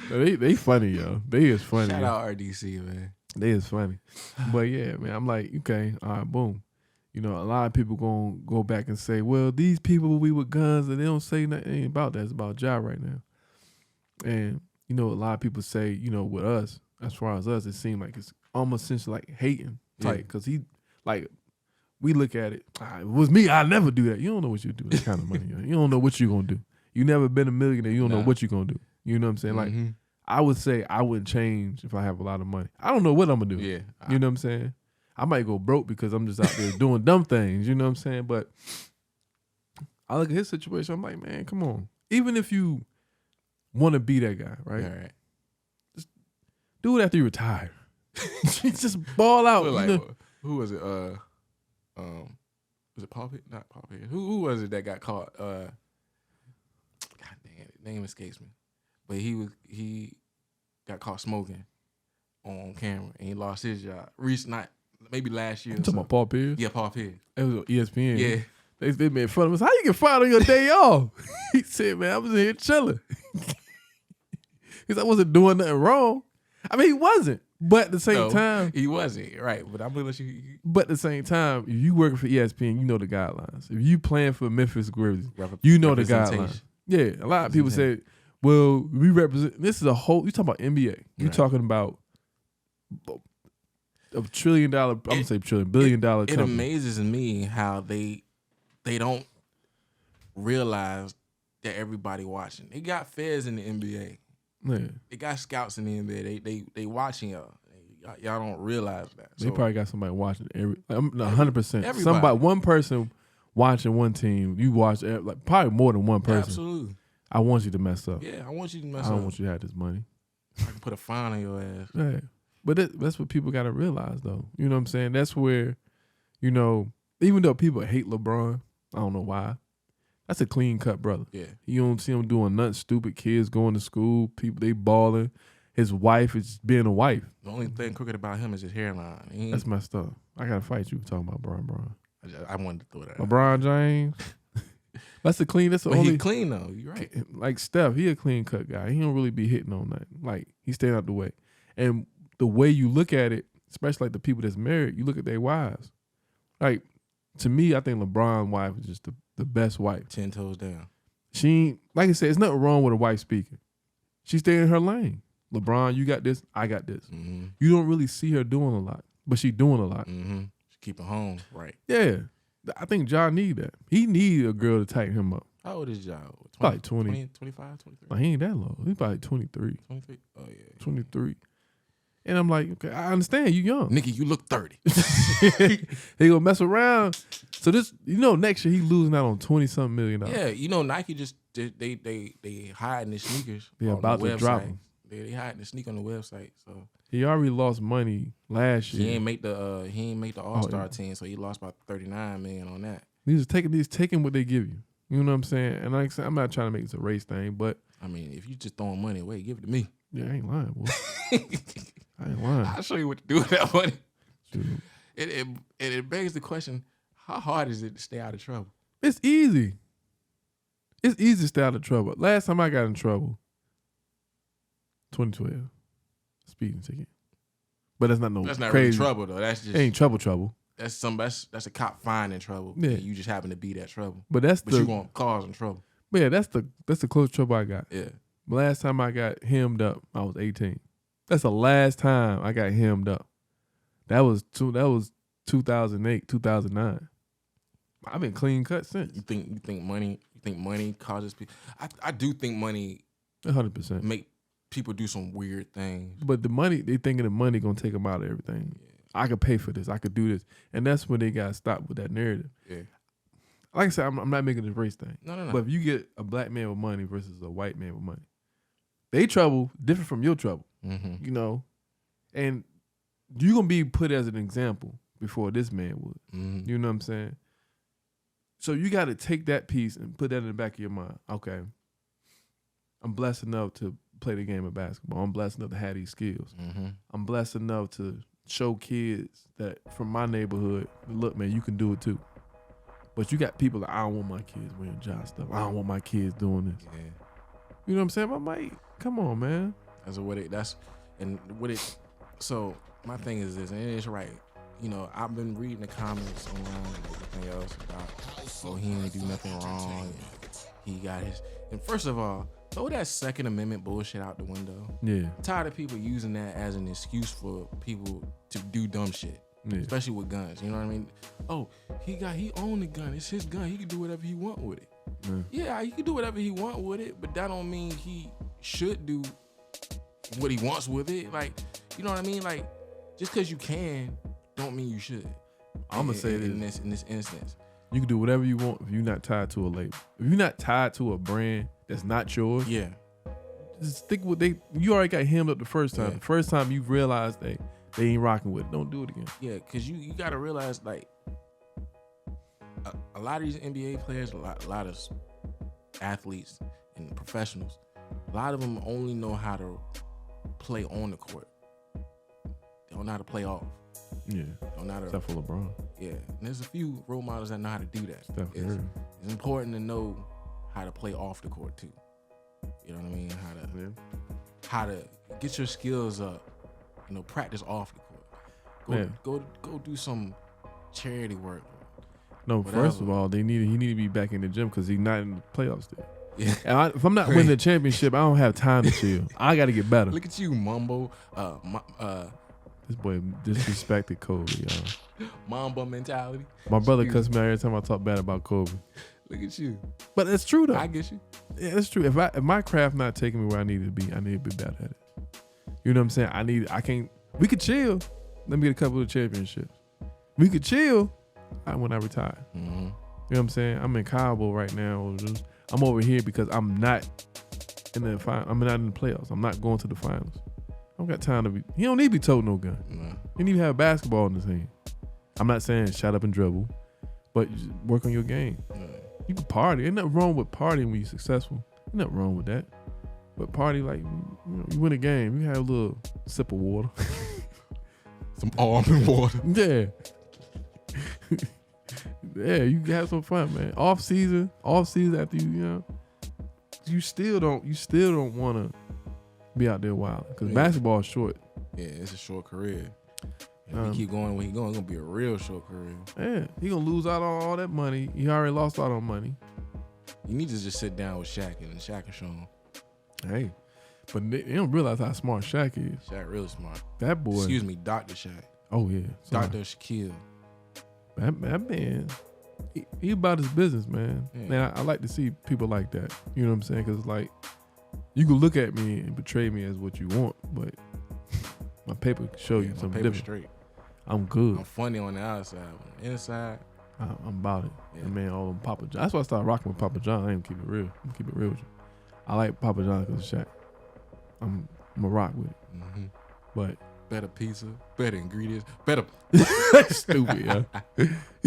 They funny, yo. They is funny. Shout out RDC, man. They is funny. But yeah, man, I'm like, okay, all right, boom. You know, a lot of people gonna go back and say, well, these people will be with guns, and they don't say nothing about that. It's about Ja right now. And, you know, a lot of people say, you know, with us, as far as us, it seemed like it's almost essentially like hating type. Because he, like, we look at it, if it was me, I'd never do that. You don't know what you do with that kind of money. You don't know what you're going to do. You never been a millionaire. You don't know what you're going to do. You know what I'm saying? Like, I would say I wouldn't change if I have a lot of money. I don't know what I'm going to do. Yeah. You know what I'm saying? I might go broke because I'm just out there doing dumb things. You know what I'm saying? But I look at his situation. I'm like, man, come on. Even if you want to be that guy, right? All right. Do it after you retire. Just ball out. Like, you know? who was it? Was it Paul Pitt? Not Paul Pitt. Who was it that got caught? God dang it, name escapes me. But he got caught smoking on camera and he lost his job. Maybe last year. You talking about Paul Pierce? Yeah, Paul Pitt. It was on ESPN. Yeah. They made fun of us. How you get fired on your day off? He said, man, I was in here chilling. Because I wasn't doing nothing wrong. I mean, he wasn't. But at the same time. He wasn't. Right. But I'm going to let you. But at the same time, if you working for ESPN, you know the guidelines. If you playing for Memphis Grizzlies, you know the guidelines. Yeah. A lot of people say, well, we represent. This is a whole. You talking about NBA. You're talking about $1 trillion. I'm going to say $1 billion company. It amazes me how they don't realize that everybody watching. They got feds in the NBA. Yeah. They got scouts in the NBA. They watching y'all. Y'all don't realize that. They probably got somebody watching 100%. Everybody. One person watching one team. You watch probably more than one person. Absolutely. I want you to mess up. Yeah, I want you to mess I up. don't want you to have this money. I can put a fine on your ass. Yeah. But that's what people got to realize, though. You know what I'm saying? That's where, even though people hate LeBron, I don't know why. That's a clean-cut brother. Yeah. You don't see him doing nothing stupid. Kids going to school. People, they balling. His wife is being a wife. The only thing crooked about him is his hairline. That's messed up. I got to fight you talking about Bron. I wanted to throw that LeBron James. That's the clean. That's the only. He clean, though. You're right. Like Steph, he a clean-cut guy. He don't really be hitting on nothing. Like, he staying out the way. And the way you look at it, especially like the people that's married, you look at their wives. Like, to me, I think LeBron's wife is just the best wife. 10 toes down. She ain't, like I said, it's nothing wrong with a wife speaking. She stay in her lane. LeBron, you got this, I got this. Mm-hmm. You don't really see her doing a lot, but she doing a lot. Mm-hmm. She keep it home, right. Yeah. I think Ja need that. He need a girl to tighten him up. How old is Ja? Probably 20. 25, 23? Like, he ain't that low. He's probably 23. 23? Oh, yeah. 23. And I'm like, okay, I understand you young. Nikki, you look 30. He gonna mess around. So this, next year he losing out on $20-something million. Yeah, Nike just they hiding the sneakers. They're about to drop them. They hiding the sneaker on the website. So he already lost money last year. He ain't make the All-Star team, so he lost about $39 million on that. He's taking what they give you. You know what I'm saying? And like I said, I'm not trying to make this a race thing, but I mean, if you just throwing money away, give it to me. Yeah, I ain't lying, boy. I ain't lying. I'll show you what to do with that money. Dude. It begs the question, how hard is it to stay out of trouble? It's easy. It's easy to stay out of trouble. Last time I got in trouble, 2012, speeding ticket. But that's not That's not crazy. really trouble though. That's just it ain't trouble. That's a cop finding trouble. Yeah. And you just happen to be that trouble. But you gonna cause them trouble. But yeah, that's the closest trouble I got. Yeah. Last time I got hemmed up, I was 18. That's the last time I got hemmed up. That was 2008, 2009. I've been clean cut since. You think money causes people? I do think money 100% make people do some weird things. But the money, they thinking the money gonna take them out of everything. Yeah. I could pay for this. I could do this, and that's when they got to stop with that narrative. Yeah. Like I said, I'm not making this race thing. No. But if you get a black man with money versus a white man with money, they trouble different from your trouble. Mm-hmm. And you're gonna be put as an example before this man would. Mm-hmm. You know what I'm saying? So you got to take that piece and put that in the back of your mind. Okay, I'm blessed enough to play the game of basketball. I'm blessed enough to have these skills. Mm-hmm. I'm blessed enough to show kids that from my neighborhood, look, man, you can do it too. But you got people that I don't want my kids wearing job stuff. I don't want my kids doing this. Yeah. You know what I'm saying? I'm like, come on, man. So my thing is this, and it is right. I've been reading the comments online and everything else about, he didn't do nothing wrong. He got his. And first of all, throw that Second Amendment bullshit out the window. Yeah. I'm tired of people using that as an excuse for people to do dumb shit. Yeah. Especially with guns. You know what I mean? Oh, he owned the gun. It's his gun. He can do whatever he want with it. Yeah, he can do whatever he want with it, but that don't mean he should do what he wants with it. Like, you know what I mean? Like, just because you can, don't mean you should. I'm gonna say this in this instance. You can do whatever you want if you're not tied to a label. If you're not tied to a brand that's not yours, Yeah. just stick with you already got hemmed up the first time. Yeah. The first time you realized they ain't rocking with it. Don't do it again. Yeah, because you got to realize, like, a lot of these NBA players, a lot of athletes and professionals, a lot of them only know how to play on the court. They don't know how to play off. Yeah. Don't know how to, Except for LeBron. yeah. And there's a few role models that know how to do that. Definitely. It's important to know how to play off the court too. You know what I mean? How to get your skills up. You know, practice off the court. Go do some charity work. No, whatever. First of all, he need to be back in the gym because he's not in the playoffs still. Yeah. And if I'm not winning the championship, I don't have time to chill. I got to get better. Look at you, Mumbo. This boy disrespected Kobe, y'all. Mamba mentality. My brother cuts me out every time I talk bad about Kobe. Look at you. But it's true though. I get you. Yeah, it's true. If my craft not taking me where I need to be, I need to be better at it. You know what I'm saying? We could chill. Let me get a couple of championships. We could chill when I retire. Mm-hmm. You know what I'm saying? I'm in Cabo right now. I'm over here because I'm not in the I'm not in the playoffs. I'm not going to the finals. I don't got time to be. He don't need to be told no gun. No. He need to have a basketball in his hand. I'm not saying shut up and dribble, but just work on your game. No. You can party. Ain't nothing wrong with partying when you're successful. Ain't nothing wrong with that. But party like you win a game. You have a little sip of water. Some almond water. Yeah. Yeah, you can have some fun, man. Off season after you still don't want to be out there wild because basketball is short. Yeah, it's a short career. If he keep going where he going, it's gonna be a real short career. Yeah, he gonna lose out on all that money. He already lost out on money. You need to just sit down with Shaq and Shaq can show him. Hey, but they don't realize how smart Shaq is. Shaq really smart. That boy. Excuse me, Dr. Shaq. Oh yeah, sorry. Dr. Shaquille. That man, he about his business, man. Yeah. Man, I like to see people like that. You know what I'm saying? Because like, you can look at me and portray me as what you want, but my paper can show you My something paper different. straight. I'm good. I'm funny on the outside. On the inside, I'm about it. Yeah. And man, all them Papa John. That's why I started rocking with Papa John. I ain't keep it real. I'm keep it real with you. I like Papa John because of Shaq. I'm a rock with it. mm-hmm. But Better pizza, better ingredients, better. stupid, yo.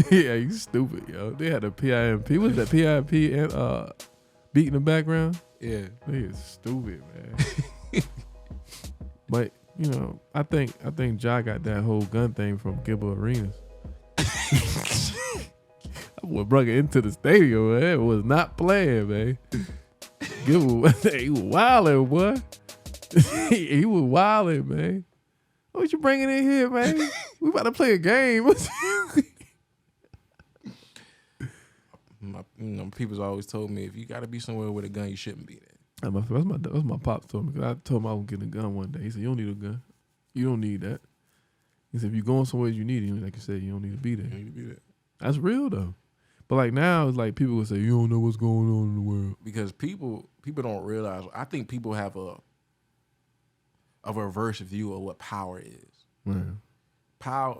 Yeah, you stupid, yo. They had a PIMP. What's that PIMP and beat in the background? Yeah. They is stupid, man. But you know, I think Ja got that whole gun thing from Gilbert Arenas. That boy brought it into the stadium, man. It was not playing, man. Gilbert, he was wilding, boy. He was wilding, man. What you bringing in here, man? We about to play a game. People's always told me if you got to be somewhere with a gun, you shouldn't be there. That's my pops told me. Cause I told him I was getting a gun one day. He said, "You don't need a gun. You don't need that." He said, "If you're going somewhere you need it, like you said, you don't need to be there." You need to be there. That's real though. But like now, it's like people will say, "You don't know what's going on in the world." Because people don't realize. I think people have a reverse view of what power is. Man. Power,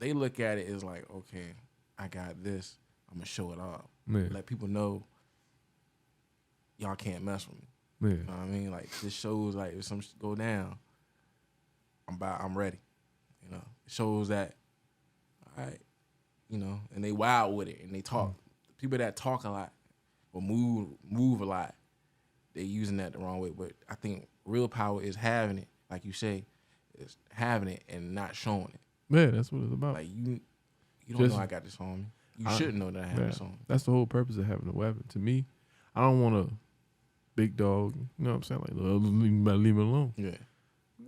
they look at it as like, okay, I got this. I'm gonna show it off. Man. Let people know y'all can't mess with me. Yeah. You know what I mean? Like this shows like if some shit go down, I'm ready. You know, it shows that, all right, you know, and they wild with it and they talk. People that talk a lot or move a lot, they using that the wrong way. But I think real power is having it, like you say, is having it and not showing it. Yeah, that's what it's about. Like you don't know I got this on me. You shouldn't know that I have this on me. That's the whole purpose of having a weapon. To me, I don't want a big dog. You know what I'm saying? Like, leave me alone. Yeah.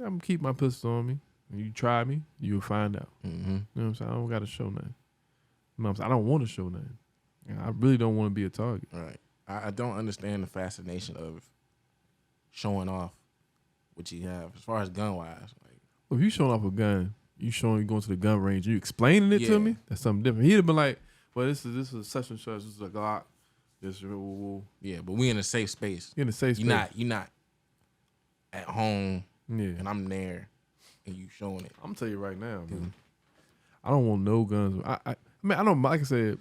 I'm gonna keep my pistol on me. When you try me, you'll find out. Mm-hmm. You know what I'm saying? I don't got to show nothing. You know what I'm saying? I don't want to show nothing. I really don't want to be a target. All right. I don't understand the fascination of showing off what you have as far as gun wise. Like, Well, if you showing off a gun, you going to the gun range, you explaining it Yeah. to me, that's something different. He'd have been like, well, this is such and such, this is a Glock. This yeah, but we in a safe space. in a safe space. You're not at home Yeah. and I'm there and you showing it. I'm gonna tell you right now, man. I don't want no guns. I mean, I don't, like I said,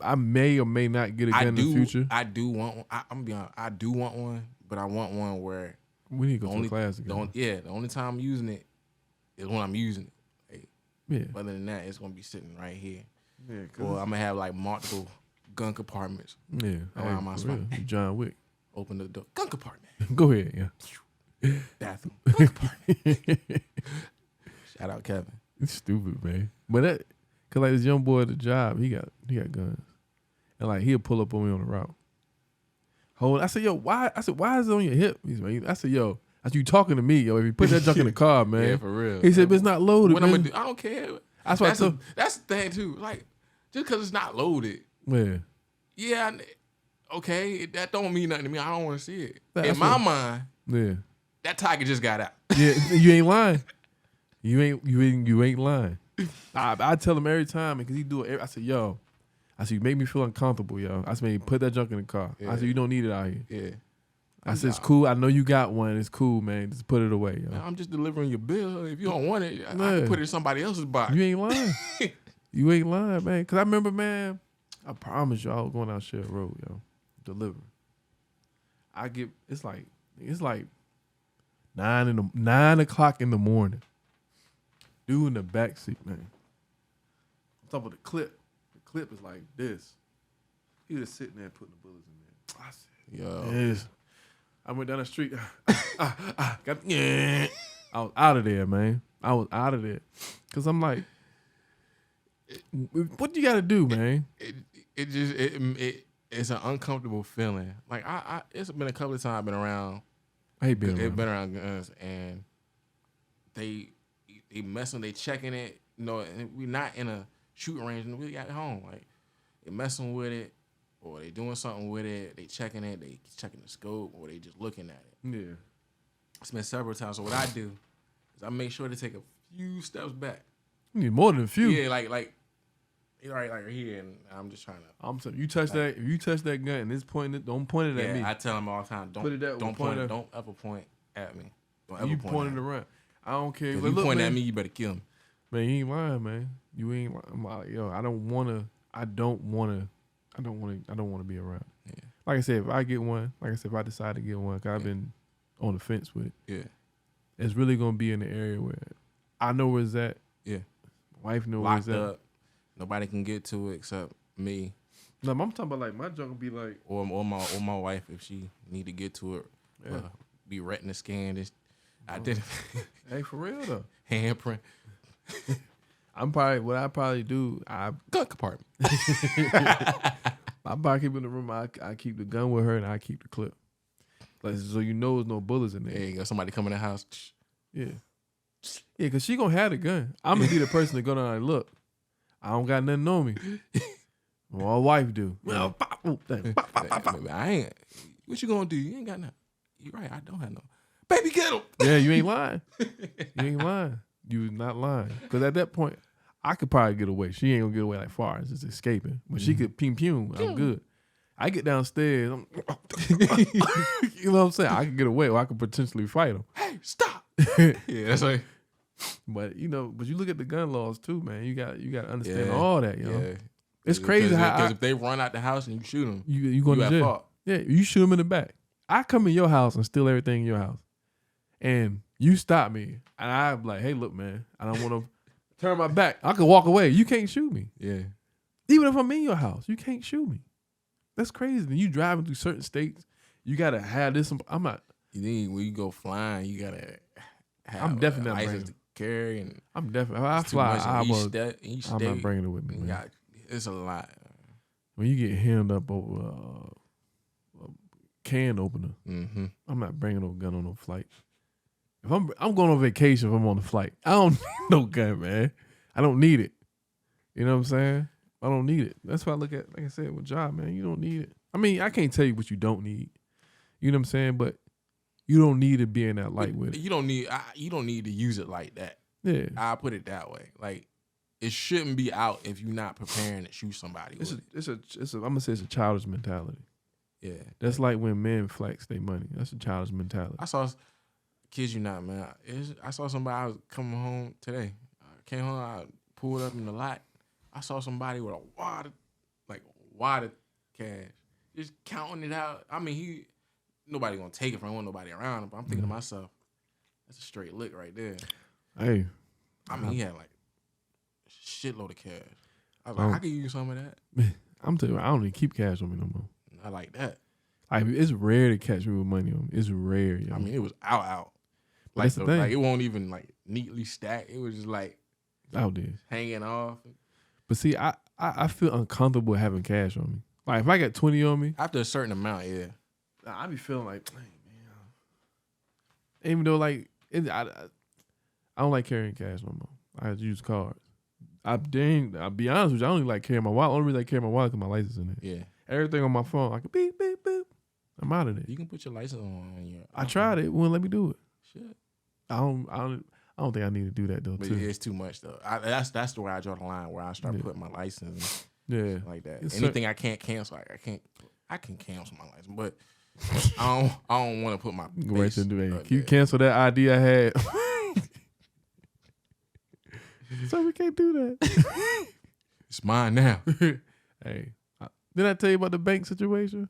I may or may not get a gun in the future. I do want one. I'm gonna be honest. I do want one, but I want one where We need to go to a class together. The only time I'm using it is when I'm using it. Like, Yeah. Other than that, it's gonna be sitting right here. Yeah. Or I'm gonna have like multiple gun compartments. Yeah. Around my spot. John Wick. Open the door. Gun compartment. Go ahead. Yeah. Bathroom. Gun compartment. Shout out Kevin. It's stupid, man. But that, cause like this young boy at the job, he got guns, and like he'll pull up on me on the route. I said, yo, why? I said, why is it on your hip? I said, yo, I said, you talking to me, yo? If you put that junk in the car, man. Yeah, for real. He said, but it's not loaded. What man. I'm gonna do? I don't care. That's what that's the thing too. Like, just because it's not loaded. Yeah. Okay, that don't mean nothing to me. I don't want to see it. That's In my mind, Yeah. that tiger just got out. Yeah, you ain't lying. You ain't lying. I tell him every time because he do it. I said, yo, you make me feel uncomfortable, yo. I said, man, put that junk in the car. Yeah. I said, you don't need it out here. Yeah. I said, it's cool. I know you got one. It's cool, man. Just put it away, yo. Man, I'm just delivering your bill. If you don't want it, I can put it in somebody else's box. You ain't lying. You ain't lying, man. Because I remember, man, I promise you, I was going out Shell Road, yo, delivering. It's like 9 o'clock in the morning. Dude in the backseat, man. On top of the clip. The clip is like this. He was sitting there putting the bullets in there. I said, Yo. yes. I went down the street. I was out of there, man. I was out of there. Because I'm like, what you got to do, man? It's an uncomfortable feeling. Like, it's been a couple of times I've been around. I hate being They've around. been around guns, and they messing, they checking it. You know, and we're not in a shooting range, and we got home. Like, they messing with it, or they doing something with it. They checking it. They checking the scope, or they just looking at it. Yeah. It's been several times. So what I do is I make sure to take a few steps back. You need more than a few. Yeah, like right here, and I'm just trying to. I'm saying, if you touch that gun and it's pointed, don't point it at me. I tell them all the time, don't Put it that way, don't point point, it. don't ever point at me. Don't ever You point pointed at me. around. I don't care. If But you look, point man, at me, you better kill me. man, you ain't lying, man. You ain't lying. I'm like, yo, I don't wanna be around. Yeah. Like I said, if I get one, if I decide to get one, 'cause I've been on the fence with it. Yeah. It's really gonna be in the area where I know where it's at. Yeah. My wife knows Locked where it's at. up. Nobody can get to it except me No, I'm talking about like my junk will be like, or my wife if she need to get to it. Yeah. Be retina scanned. I did hey, for real though. handprint. What I probably do, Gun compartment. I probably keep in the room. I keep the gun with her and I keep the clip. Like, so you know there's no bullets in there. There you go. Somebody come in the house. Yeah. Yeah, because she going to have the gun. I'm going to be the person to go down and look. I don't got nothing on me. My wife do. Well, pop, oh, dang, pop, pop, pop, pop. I ain't. What you gonna do? You ain't got nothing. You right. I don't have no. Baby, get him. Yeah, you ain't lying. You ain't lying. You not lying. Because at that point, I could probably get away. She ain't going to get away like far as just escaping. But she could pew. I'm good. I get downstairs. You know what I'm saying? I could get away or I could potentially fight him. Hey, stop. Yeah, that's right. But you look at the gun laws too, man. You got to understand Yeah. all that, yo. Yeah. It's crazy because if they run out the house and you shoot them, you going to at jail. fault. Yeah, you shoot them in the back. I come in your house and steal everything in your house, and you stop me, and I'm like, hey, look, man, I don't want to turn my back. I could walk away. You can't shoot me. Yeah. Even if I'm in your house, you can't shoot me. That's crazy. And you driving through certain states, you gotta have this. I'm not. You need when you go flying, you gotta have I'm definitely not license bringing to carry, and I'm definitely. If I it's too fly. much in each I'm state. not bringing it with me, You man. got- It's a lot. When you get hemmed up over a can opener, Mm-hmm. I'm not bringing no gun on no flight. If I'm going on vacation, if I'm on the flight, I don't need no gun, man. I don't need it. You know what I'm saying? I don't need it. That's why I look at, like I said, with job, man, you don't need it. I mean, I can't tell you what you don't need. You know what I'm saying? But you don't need to be in that light with it. You don't need to use it like that. Yeah. I'll put it that way. Like, it shouldn't be out if you're not preparing to shoot somebody with it. I'm gonna say it's a childish mentality. Yeah. That's like when men flex their money. That's a childish mentality. I saw, kids you not, man. I saw somebody, I was coming home today. I came home, I pulled up in the lot. I saw somebody with a why the cash? Just counting it out. I mean, nobody gonna take it from him, nobody around him. But I'm thinking to myself, that's a straight lick right there. Hey, I mean, he had like a shitload of cash. I was like, I could use some of that. I'm telling you, I don't even keep cash on me no more. I like that. Like, it's rare to catch me with money on me. It's rare, yo. I mean, it was out. Like, that's the thing. Like it won't even like neatly stacked. It was just like out there hanging off. But see, I feel uncomfortable having cash on me. Like if I got 20 on me, after a certain amount, yeah, I be feeling like, hey, man. Even though like I don't like carrying cash no more. I use cards. I'll be honest with you, I only like carrying my wallet. Only reason I carry my wallet because my license in it. Yeah, everything on my phone, I can beep beep beep. I'm out of there. You can put your license on your. I tried it. Wouldn't let me do it. Shit. I don't think I need to do that though. But too. It's too much though. That's the way I draw the line where I start putting my license. Like that. It's anything I can't cancel, I can cancel my license, but I don't want to put my. Go right to do that. Can you cancel that ID I had? So we can't do that. It's mine now. Hey, didn't I tell you about the bank situation?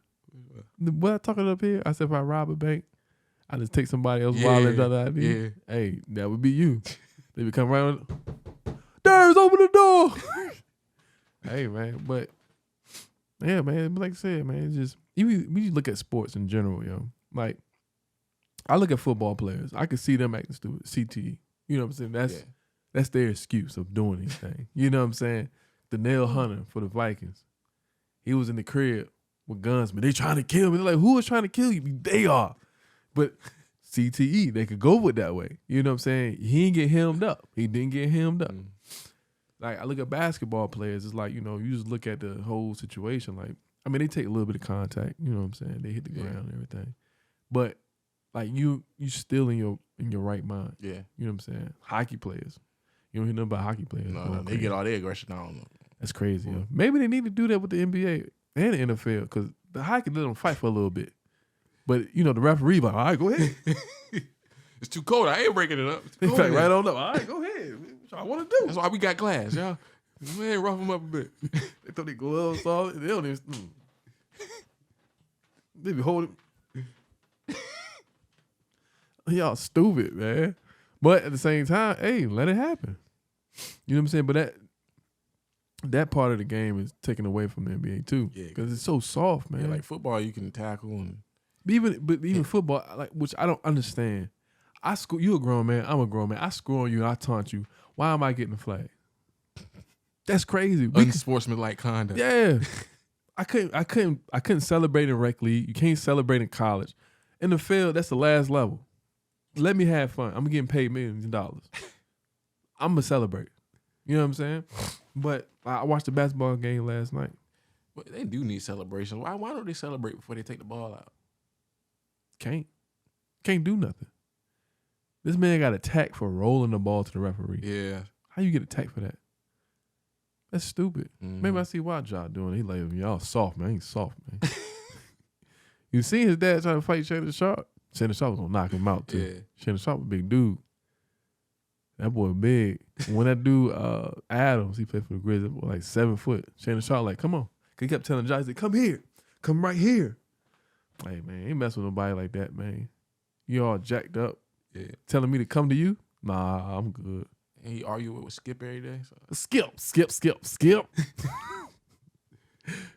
What I talking up here? I said if I rob a bank, I just take somebody else's wallet and other ID. Yeah. Hey, that would be you. They would come around. Darius, open the door. Hey man, but yeah, man. Like I said, man, it's just we look at sports in general, yo. Like I look at football players. I can see them acting stupid. CTE. You know what I'm saying? That's their excuse of doing anything. You know what I'm saying? Danielle Hunter for the Vikings. He was in the crib with guns, but they trying to kill me. They're like, who is trying to kill you? They are. But CTE, they could go with that way. You know what I'm saying? He didn't get hemmed up. He didn't get hemmed up. Like, I look at basketball players, it's like, you know, you just look at the whole situation. Like, I mean, they take a little bit of contact. You know what I'm saying? They hit the ground and everything. But, like, you still in your right mind. Yeah. You know what I'm saying? Hockey players. You don't hear nothing about hockey players. No, they get all their aggression out on them. That's crazy. Yo. Maybe they need to do that with the NBA and the NFL because the hockey let them fight for a little bit. But, you know, the referee like, all right, go ahead. It's too cold. I ain't breaking it up. It's like, right on up. All right, go ahead. What y'all want to do? That's why we got glass, y'all. We ain't rough them up a bit. They throw their gloves off. They don't even. They be holding. Y'all stupid, man. But at the same time, hey, let it happen. You know what I'm saying? But that part of the game is taken away from the NBA too. Yeah, because it's so soft, man. Yeah, like football, you can tackle and even football, like which I don't understand. You a grown man. I'm a grown man. I screw on you and I taunt you. Why am I getting the flag? That's crazy. Unsportsmanlike conduct. Yeah, I couldn't celebrate in rec league. You can't celebrate in college. In the field, that's the last level. Let me have fun. I'm getting paid millions of dollars. I'm gonna celebrate. You know what I'm saying? But I watched the basketball game last night. But they do need celebration. Why don't they celebrate before they take the ball out? Can't do nothing. This man got attacked for rolling the ball to the referee. Yeah. How you get attacked for that? That's stupid. Maybe I see why Ja doing it. He like, y'all soft, man. He's soft, man. You seen his dad trying to fight Shannon Sharp? Shannon Sharp was gonna knock him out too. Yeah. Shannon Sharp was a big dude. That boy big. When that dude Adams, he played for the Grizzlies, like 7 foot. Shannon Sharp like, come on. Cause he kept telling Josh, like, come here. Come right here. Hey man, ain't mess with nobody like that, man. You all jacked up. Yeah. Telling me to come to you? Nah, I'm good. And he argued with Skip every day. So. Skip.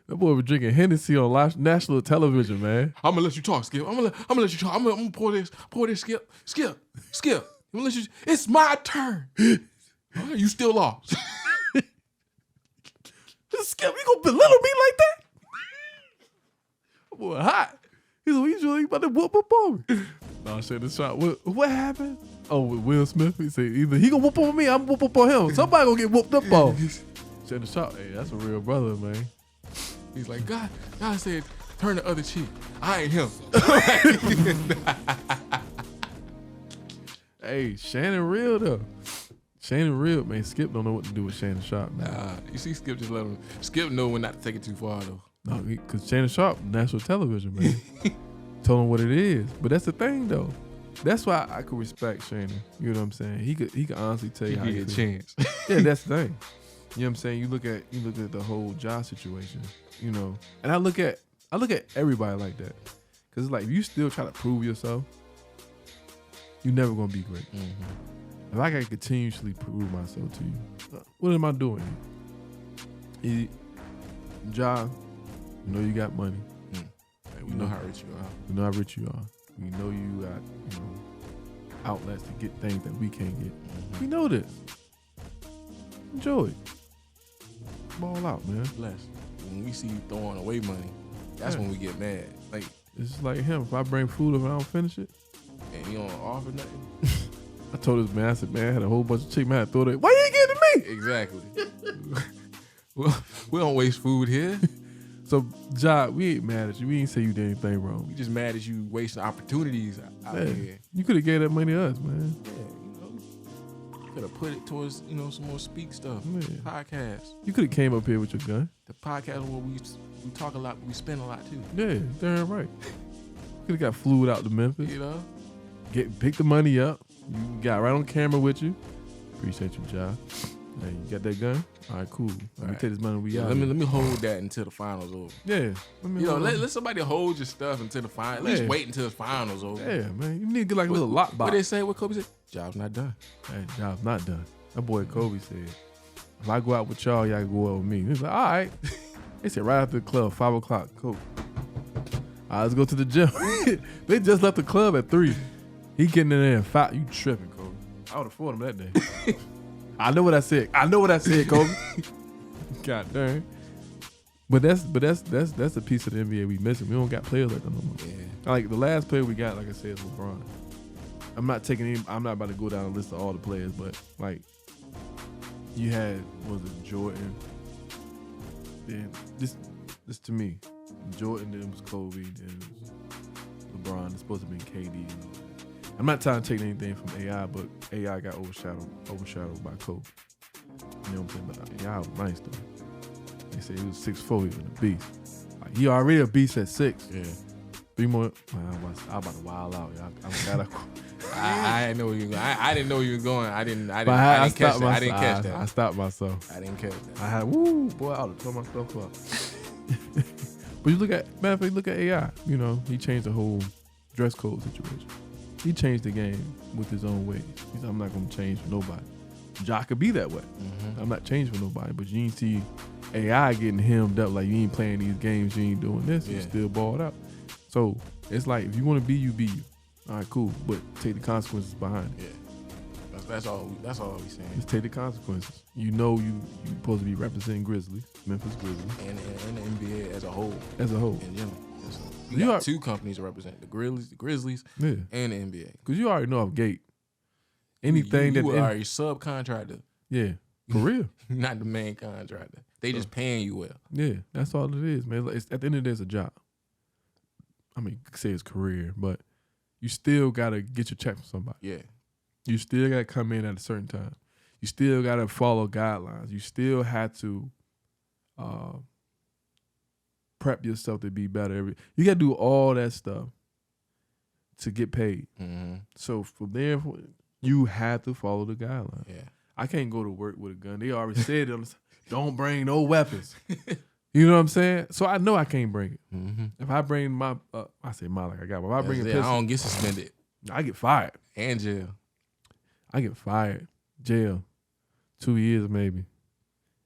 That boy was drinking Hennessy on national television, man. I'm gonna let you talk, Skip. I'm gonna let you talk. I'm gonna pour this, Skip. I'm gonna let you. It's my turn. Right, you still lost. Skip, you gonna belittle me like that? That boy hot. He's really about to whoop up on me. No, Shannon Sharp. What happened? Oh, with Will Smith. He said either he gonna whoop on me, I'm gonna whoop up on him. Somebody gonna get whooped up on. Shannon Sharp, hey, that's a real brother, man. He's like, God said, turn the other cheek. I ain't him. Hey, Shannon real though. Shannon real, man. Skip don't know what to do with Shannon Sharp, man. Nah, you see Skip just let him. Skip know when not to take it too far though. No, because Shannon Sharp, national television, man. Told him what it is. But that's the thing though. That's why I could respect Shannon. You know what I'm saying? He could honestly tell you how he get a chance. Yeah, that's the thing. You know what I'm saying? You look at the whole job situation, you know. And I look at everybody like that. Cause it's like if you still try to prove yourself, you're never gonna be great. If I can continuously prove myself to you, what am I doing? Job, you know you got money. Hey, we know how rich you are. We know how rich you are. We know you got, outlets to get things that we can't get. We know this. Enjoy it. Ball out, man. Bless. When we see you throwing away money, that's when we get mad. Like, it's like him. If I bring food up and I don't finish it, and you don't offer nothing. I told this man, I said, man, I had a whole bunch of chicken, man, I had to throw that. Why you ain't getting to me? Exactly. Well, we don't waste food here. So, Job, we ain't mad at you. We ain't say you did anything wrong. We just mad at you wasting opportunities out here. You could have gave that money to us, man. Yeah, could have put it towards, some more speak stuff. Yeah. Podcasts. You could have came up here with your gun. The podcast where we talk a lot, but we spend a lot too. Yeah, damn right. Could have got flew out to Memphis. Pick the money up. You got right on camera with you. Appreciate you, Job. Hey, you got that gun? All right, cool. Let me take this money. Let me hold that until the finals over. Yeah. Let somebody hold your stuff until the finals. At least wait until the finals over. Yeah, man. You need to get like a little lockbox. What they say? What Kobe said? Job's not done. Hey, job's not done. That boy Kobe said, if I go out with y'all can go out with me. He's like, all right. They said right after the club, 5 o'clock. Cool. All right, let's go to the gym. They just left the club at 3. He getting in there and 5. You tripping, Kobe. I would afford him that day. I know what I said, Kobe. God darn. But that's a piece of the NBA we missing. We don't got players like that no more. Yeah. Like the last player we got, like I said, is LeBron. I'm not about to go down a list of all the players, but like you had, was it Jordan? Then this to me, Jordan, then it was Kobe, then it was LeBron. It's supposed to be KD. I'm not trying to take anything from AI, but AI got overshadowed by Kobe. You know what I'm saying? But AI was nice though. They say he was 6'4", he was a beast. Like he already a beast at 6. Yeah. 3 more. Man, I about to wild out. Y'all. I didn't know where you were going. I didn't know where you were going. I didn't catch that. I didn't catch that. I stopped myself. I didn't catch that. I had boy, I would have tore my stuff up. But you look at AI. He changed the whole dress code situation. He changed the game with his own ways. He said, I'm not going to change for nobody. Ja could be that way. I'm not changing for nobody. But you ain't see AI getting hemmed up like you ain't playing these games, you ain't doing this. You still balled out. So it's like if you want to be you, be you. All right, cool. But take the consequences behind it. Yeah. That's all we saying. Just take the consequences. You supposed to be representing Grizzlies, Memphis Grizzlies. And the NBA as a whole. As a whole. In general. We got 2 companies that represent the Grizzlies and the NBA. Because you already know off gate. Anything you are a subcontractor. Yeah, for real. Not the main contractor. They just paying you well. Yeah, that's all it is, man. At the end of the day, it's a job. I mean, you could say it's career, but you still got to get your check from somebody. Yeah. You still got to come in at a certain time. You still got to follow guidelines. You still have to prep yourself to be better. You got to do all that stuff to get paid. So from there, you have to follow the guidelines. Yeah. I can't go to work with a gun. They already said it. Don't bring no weapons. You know what I'm saying? So I know I can't bring it. If I bring my, I say my like I got, but if I bring a pistol, I don't get suspended. I get fired. And jail. I get fired. Jail. 2 years maybe.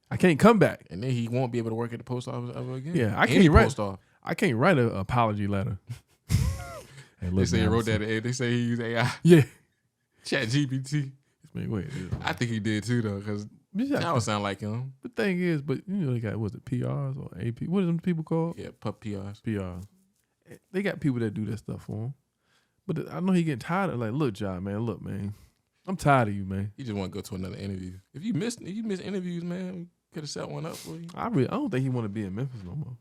I can't come back. And then he won't be able to work at the post office ever again. Yeah, I can't write an apology letter. Hey, they say he wrote that. They say he used AI. Yeah. Chat GPT. Wait. I think he did too though, because that would sound like him. The thing is, but they got, was it PRs or AP? What are them people called? Yeah, PRs. PRs. They got people that do that stuff for them. But I know he getting tired of look, John, man, look, man. I'm tired of you, man. You just want to go to another interview. If you miss interviews, man, we could have set one up for you. I don't think he want to be in Memphis no more.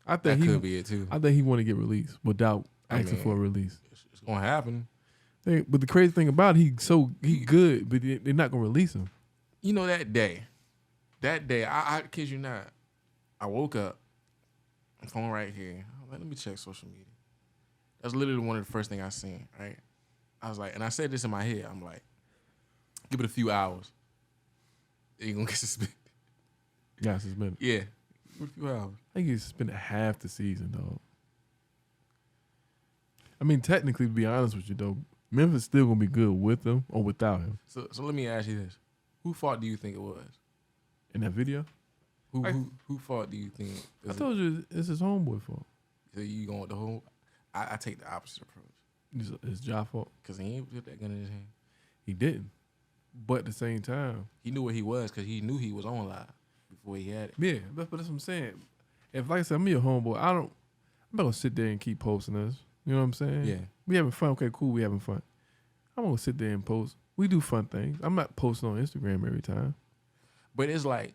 I think that could be it too. I think he want to get released without asking for a release. It's gonna happen. But the crazy thing about it, he good, but they're not gonna release him. You know that day, I kid you not, I woke up, phone right here. I'm like, let me check social media. That's literally one of the first things I seen. Right, I was like, and I said this in my head. I'm like, give it a few hours, you gonna get suspended. Got suspended. Yeah. A few hours. I think he suspended half the season, dog. I mean, technically, to be honest with you, though, Memphis still gonna be good with him or without him. So let me ask you this: who fault do you think it was? In that video, Who fault do you think? I told you it's his homeboy fault. So you going with the whole? I take the opposite approach. It's Ja fault. Because he ain't put that gun in his hand. He didn't, but at the same time, He knew where he was because he knew he was on live before he had it. yeah. But that's what I'm saying. If, like I said, I'm your homeboy, I'm not gonna sit there and keep posting us. You know what I'm saying? Yeah. We having fun. Okay, cool. We having fun. I'm gonna sit there and post. We do fun things. I'm not posting on Instagram every time. But it's like,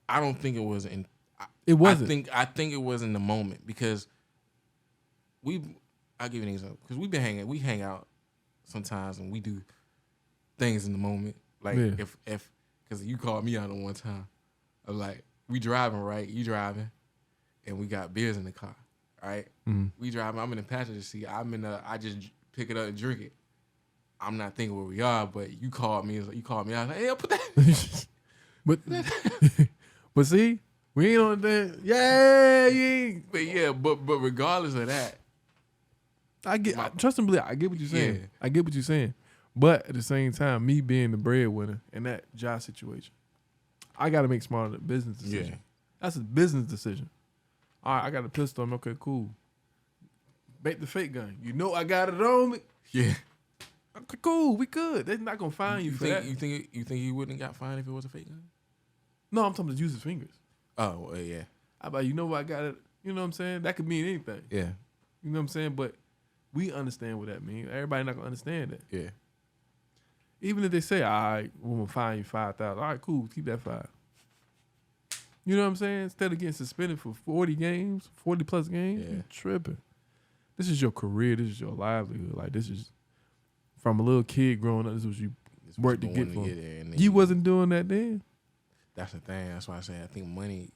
I don't think it was in. It wasn't. I think it was in the moment because I'll give you an example because we hang out sometimes and we do things in the moment. Like if because you called me out on one time, I'm like, we driving, right? You driving, and we got beers in the car, right? Mm-hmm. We driving. I'm in the passenger seat. I just pick it up and drink it. I'm not thinking where we are, but you called me. You called me. I was like, hey, I'll put that. but see, we ain't on that. Yeah, But regardless of that, trust and believe. I get what you're saying. Yeah. I get what you're saying. But at the same time, me being the breadwinner in that job situation, I got to make smarter business decisions. Yeah. That's a business decision. All right, I got a pistol. Okay, cool. Make the fake gun. You know I got it on me. Yeah. Okay, cool. We good. They're not gonna find you for that. You think he wouldn't have got fined if it was a fake gun? No, I'm talking about use his fingers. Oh, well, yeah. How about, you know what, I got it? You know what I'm saying? That could mean anything. Yeah. You know what I'm saying? But we understand what that means. Everybody not gonna understand that. Yeah. Even if they say, all right, we're gonna fine you $5,000. All right, cool, keep that $5,000. You know what I'm saying? Instead of getting suspended for 40 games, 40 plus games, you're tripping. This is your career. This is your livelihood. Like, this is from a little kid growing up. This is what you worked to get from. You wasn't doing that then. That's the thing. That's why I say I think money.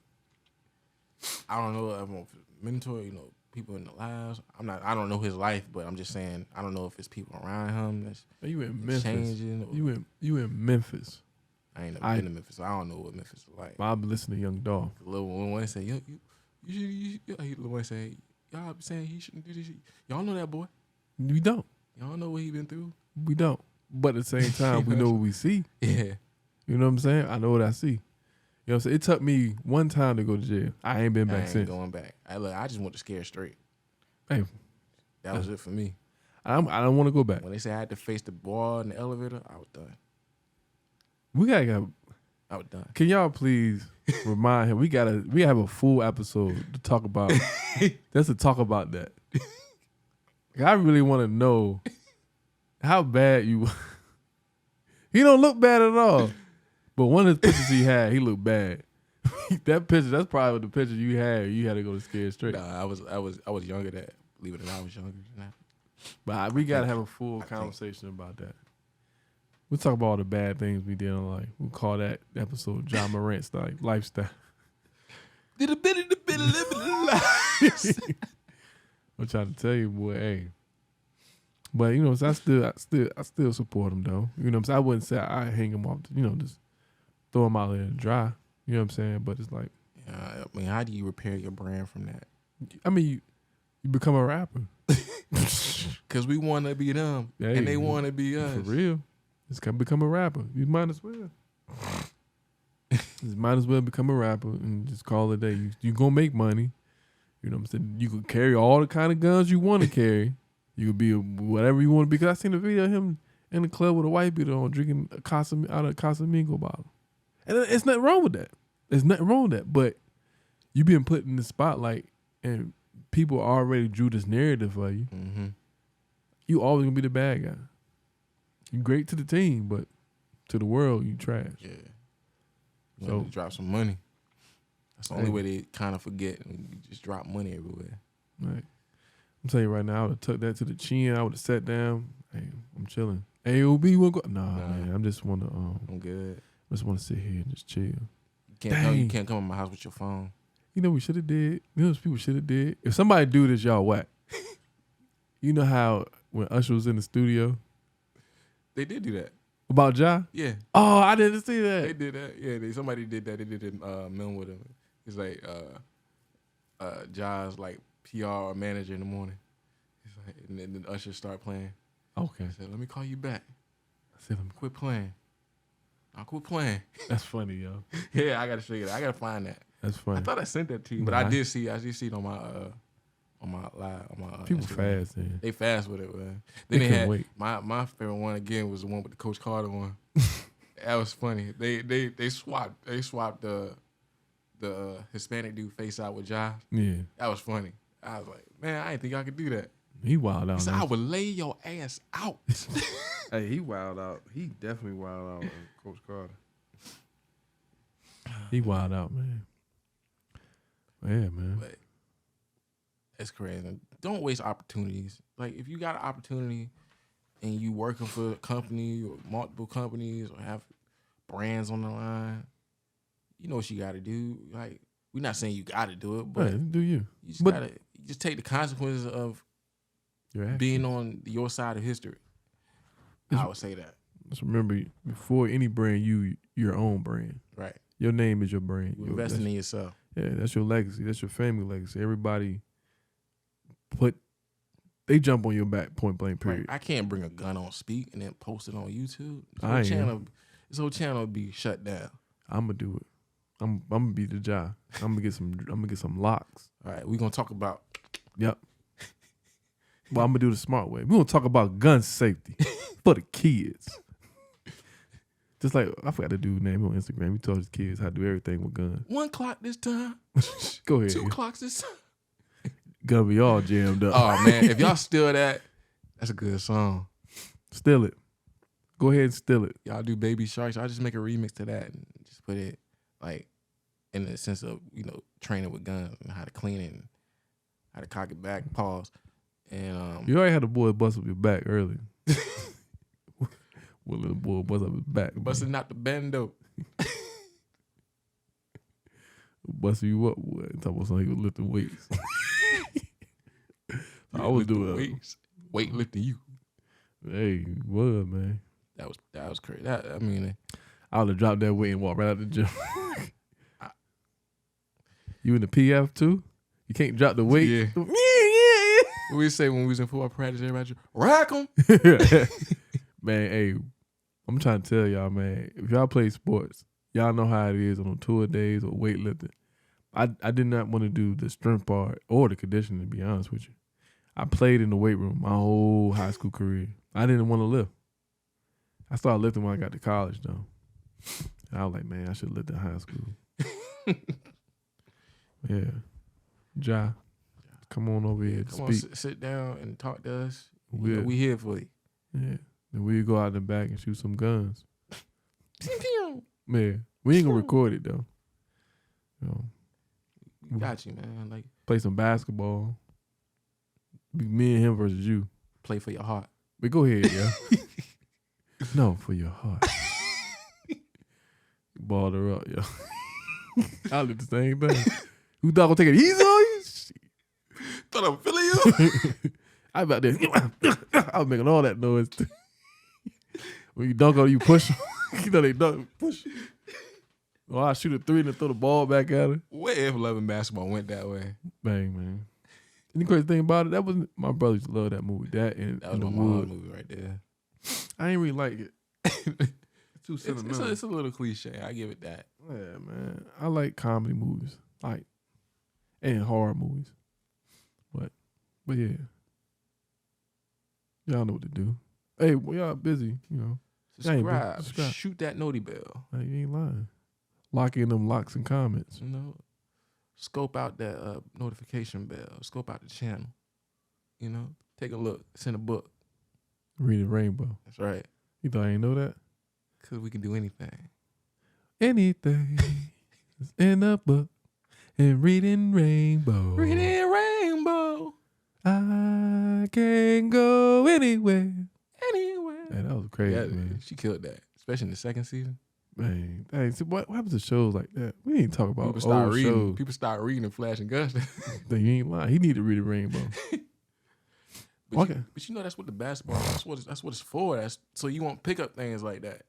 I don't know if I'm a mentor. You know, people in the lives. I don't know his life, but I'm just saying I don't know if it's people around him that's you in Memphis. Changing. You in Memphis. I ain't never been to Memphis, so I don't know what Memphis is like. I've been listening to Young Dog. The little one say, you little one say, y'all be saying he shouldn't do this. Y'all know that boy. We don't. Y'all know what he been through. We don't. But at the same time, we know what we see. Yeah. You know what I'm saying? I know what I see. You know what I'm saying? It took me one time to go to jail. I ain't been back since. Going back. I just want to scare straight. Hey, that was it for me. I don't want to go back. When they said I had to face the wall in the elevator, I was done. I was done. Can y'all please remind him? We have a full episode to talk about. Just to talk about that. I really want to know how bad you. He don't look bad at all. But one of the pictures he had, he looked bad. That picture, that's probably the picture you had. You had to go to Scared Straight. Nah, I was younger than that. Believe it or not, I was younger than that. But we gotta have a full conversation about that. We'll talk about all the bad things we did in life. We'll call that episode John Morant's lifestyle. Did a bit of the life. I'm trying to tell you, boy, hey. But you know, so I still support him though. You know what I'm saying? I wouldn't say I hang him off, just throw him out there and dry. You know what I'm saying? But it's like, I mean, how do you repair your brand from that? I mean, you become a rapper. Cause we want to be them, and they want to be us. For real, just become a rapper. You might as well. Just might as well become a rapper and just call it a day. You gonna make money. You know what I'm saying? You could carry all the kind of guns you want to carry. You could be whatever you want to be. Because I seen a video of him in the club with a white beater on drinking out of a Casamigo bottle. And it's nothing wrong with that. There's nothing wrong with that. But you been put in the spotlight and people already drew this narrative for you. Mm-hmm. You always going to be the bad guy. You great to the team, but to the world, you trash. Yeah. So drop some money. That's the only way they kind of forget. You just drop money everywhere. Right. I'm telling you right now, I would have tucked that to the chin. I would have sat down. Hey, I'm chilling. AOB, you want to go? Nah, man. I just want to. I'm good. I just want to sit here and just chill. You can't come in my house with your phone. You know we should have did. You know what people should have did. If somebody do this, y'all whack. You know how when Usher was in the studio, they did do that. About Ja? Yeah, Oh, I didn't see that. they did that. Yeah, somebody did that. They did it in with him. It's like Ja's like PR manager in the morning. It's like, and then the ushers start playing. Okay. I said, "Let me call you back. I said, Quit playing. I'll quit playing." that's funny, yo. Yeah, I gotta show you that. I gotta find that. That's funny. I thought I sent that to you, but Nah. I did see it on my live on my People Instagram. fast, man. They fast with it, man. They Then they couldn't had wait. my favorite one again was the one with the Coach Carter one. That was funny. They swapped the Hispanic dude face out with Josh. Yeah. That was funny. I was like, man, I didn't think y'all could do that. He wild out. He said, now. I would lay your ass out. Hey, he wild out. He definitely wild out, Coach Carter. He wild out, man. Yeah, man. But it's crazy. Don't waste opportunities. Like, if you got an opportunity and you working for a company or multiple companies or have brands on the line, you know what you got to do. Like, we're not saying you got to do it, but Right, do you? you just got to just take the consequences of Your actions. being on your side of history. I would say that. Just remember, before any brand, your own brand. Right. Your name is your brand. You investing in yourself. Yeah, that's your legacy. That's your family legacy. Everybody they jump on your back, point blank, period. Right. I can't bring a gun on speak and then post it on YouTube. This whole channel would be shut down. I'm gonna do it. I'm gonna be the job. I'm gonna get some locks. All right, we're gonna talk about Yep. Well, I'm gonna do the smart way. We're gonna talk about gun safety for the kids. Just like I forgot the dude's name on Instagram. He told his kids how to do everything with guns. 1 clock this time, Go ahead. 2 clocks this time. Gonna be all jammed up. Oh man, if y'all steal that, that's a good song. Steal it. Go ahead and steal it. Y'all do Baby Sharks. I'll just make a remix to that and just put it like in the sense of, training with guns and how to clean it and how to cock it back, pause. And You already had the boy bust up your back earlier. Well, little boy bust up his back. busting out the bando. Bust you up, boy. Talk about something he was lifting weights. I was doing weights, weightlifting you. Hey, what, man? That was crazy. I would have dropped that weight and walked right out the gym. You in the PF too? You can't drop the weight? Yeah. Yeah. We say when we was in football practice, everybody rack them. Man, hey, I'm trying to tell y'all, man, if y'all play sports, y'all know how it is on tour days or weightlifting. I did not want to do the strength part or the conditioning, to be honest with you. I played in the weight room my whole high school career. I didn't want to lift. I started lifting when I got to college, though. And I was like, man, I should lift in high school. Yeah. Ja, come on over here to Come on, speak. sit down and talk to us. We'll- We here for you. Yeah. Then we'll go out in the back and shoot some guns. Man, we ain't gonna record it, though. Got you, man. Like, Play some basketball. Be me and him versus you. play for your heart. But go ahead, yeah. No, for your heart. Balled her up, yo. I did the same thing. Who thought I'd take it easy on you? Thought I'm feeling you. I about there. I was making all that noise. When you dunk on you push 'em. You know they dunk, push. Or I shoot a 3 and then throw the ball back at her. What if Love and Basketball went that way? Bang, man. And the crazy thing about it, that wasn't my brother used to love that movie. That and That was In the my mom's Wood. movie right there. I ain't really like it. It's too It's sentimental. a little cliche. I give it that. Yeah, man. I like comedy movies, and horror movies. But yeah, y'all know what to do. Hey, well, y'all busy, Y'all ain't Subscribe. subscribe. Shoot that noti bell. Like, you ain't lying. Lock in them locks and comments. Scope out that notification bell. Scope out the channel. Take a look. Send a book. Reading Rainbow. That's right. You thought I ain't know that? Because we can do anything. Anything is in a book and reading Rainbow. Reading Rainbow. I can go anywhere. Anywhere. Man, that was crazy, Yeah, man. she killed that. Especially in the second season. Man, dang, see, what happens to shows like that? We ain't talk about People start old reading. shows. People start reading and flashing guns. Then you ain't lying. He need to read a Rainbow. But, Okay. but you know that's what the basketball. That's what it's for. That's so you won't pick up things like that.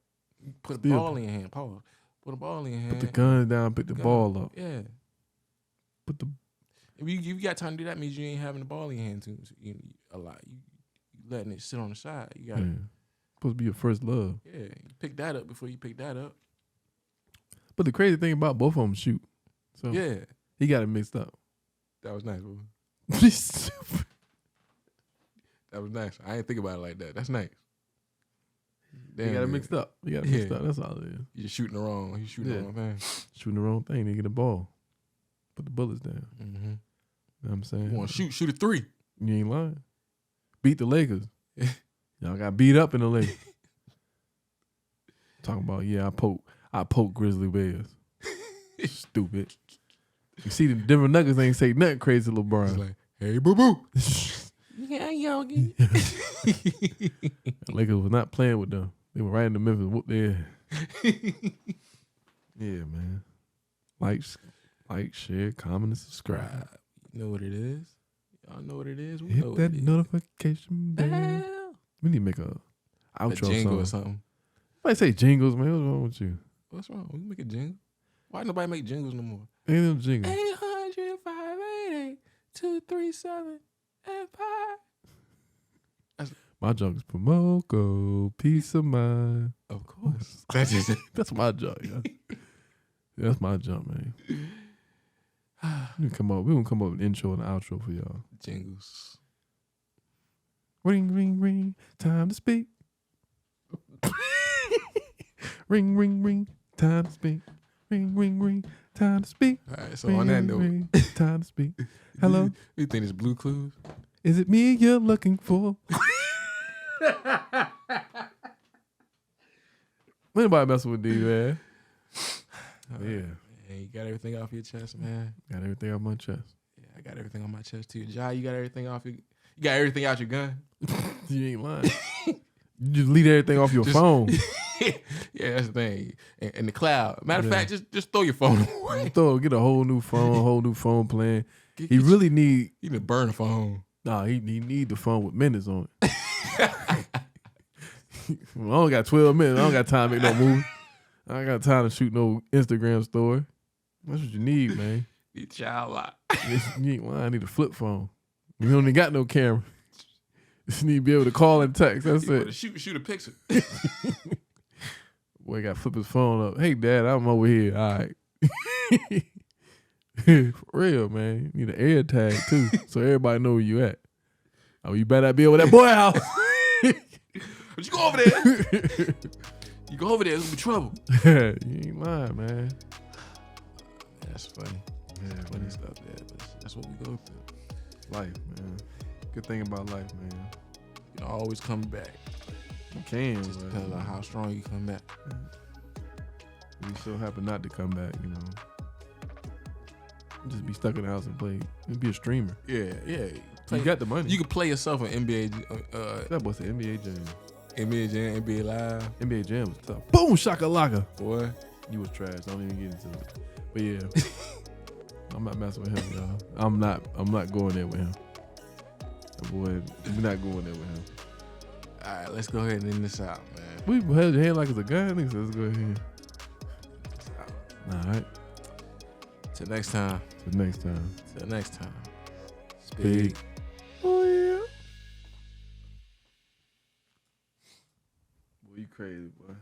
You put a Still- ball in your hand. Pause. Put a ball in your hand. Put the gun down, pick the gun. ball up. Yeah. Put the If you got time to do that, means you ain't having the ball in your hand too a lot. You letting it sit on the side. You got to supposed to be your first love. Yeah, you pick that up before you pick that up. But the crazy thing about both of them shoot. So Yeah, he got it mixed up. that was nice, bro. That was nice. I didn't think about it like that. That's nice. He got it mixed up. He got it mixed up. That's all it is. You're shooting the wrong. You shooting the wrong thing. Shooting the wrong thing. They get the ball. Put the bullets down. Mm-hmm. You know what I'm saying? You want to shoot a three. You ain't lying. Beat the Lakers. Y'all got beat up in the Lakers. Talking about, I poke Grizzly Bears. Stupid. You see the Denver Nuggets ain't say nothing crazy to LeBron. It's like, hey, boo-boo. Yeah, yogi. Lakers was not playing with them. They were right in the Memphis. Whoop their Yeah, man. Like, share, comment, and subscribe. You know what it is. Y'all know what it is. We Hit know that what it notification bell. is. We need to make a outro A jingle song. or something. I say jingles, man. What's wrong with you? What's wrong? We can make a jingle. Why nobody make jingles no more? Ain't no jingle. 800-588-237 and 5. My junk is Pomoko, peace of mind. Of course. That's just That's my junk, yeah. That's my junk, man. We gonna come up with an intro and an outro for y'all. jingles. Ring, ring, ring, time to speak. Ring, ring, ring, time to speak. Ring, ring, ring, time to speak. All right, so Ring, on that ring, note, ring, time to speak. Hello, you think it's Blue Clues? is it me you're looking for? Anybody messing with D, man? Yeah, Hey, you got everything off your chest, man. got everything on my chest. Yeah, I got everything on my chest too. Jai, you got everything off your. You got everything out your gun. You ain't lying. You just leave everything off your phone. Yeah, that's the thing. In the cloud. Matter of fact, just throw your phone away. Get a whole new phone plan. He really need. You need to burn the phone. Nah, he need the phone with minutes on it. I only got 12 minutes. I don't got time to make no movie. I ain't got time to shoot no Instagram story. That's what you need, man. You child lot. You ain't lying. I need a flip phone. You don't even got no camera. Just need to be able to call and text. That's You it. better shoot a picture. Boy, got to flip his phone up. Hey, Dad, I'm over here. All right. For real, man. You need an air tag, too, so everybody know where you at. Oh, you better be over that boy house. But you go over there. You go over there, it's gonna be trouble. You ain't lying, man. That's funny. Yeah, Funny man. stuff, man. That's what we go through. Life, man. Good thing about life, man. You know, always come back. You can, Just but depends on how strong you come back. we so happen not to come back, you know. Just be stuck in the house and play. Just be a streamer. Yeah. You got the money. You can play yourself in NBA, That was the NBA Jam. NBA Jam, NBA Live. NBA Jam was tough. Boom, shakalaka. Boy, You was trash. I don't even get into it. But yeah, I'm not messing with him, y'all. I'm not going there with him. That boy, we're not going there with him. all right, let's go ahead and end this out, man. We held your hand like it's a gun. Nigga said, let's go ahead. All right. Till next time. Till next time. Till next time. Speak. Oh yeah. Boy, you crazy, boy.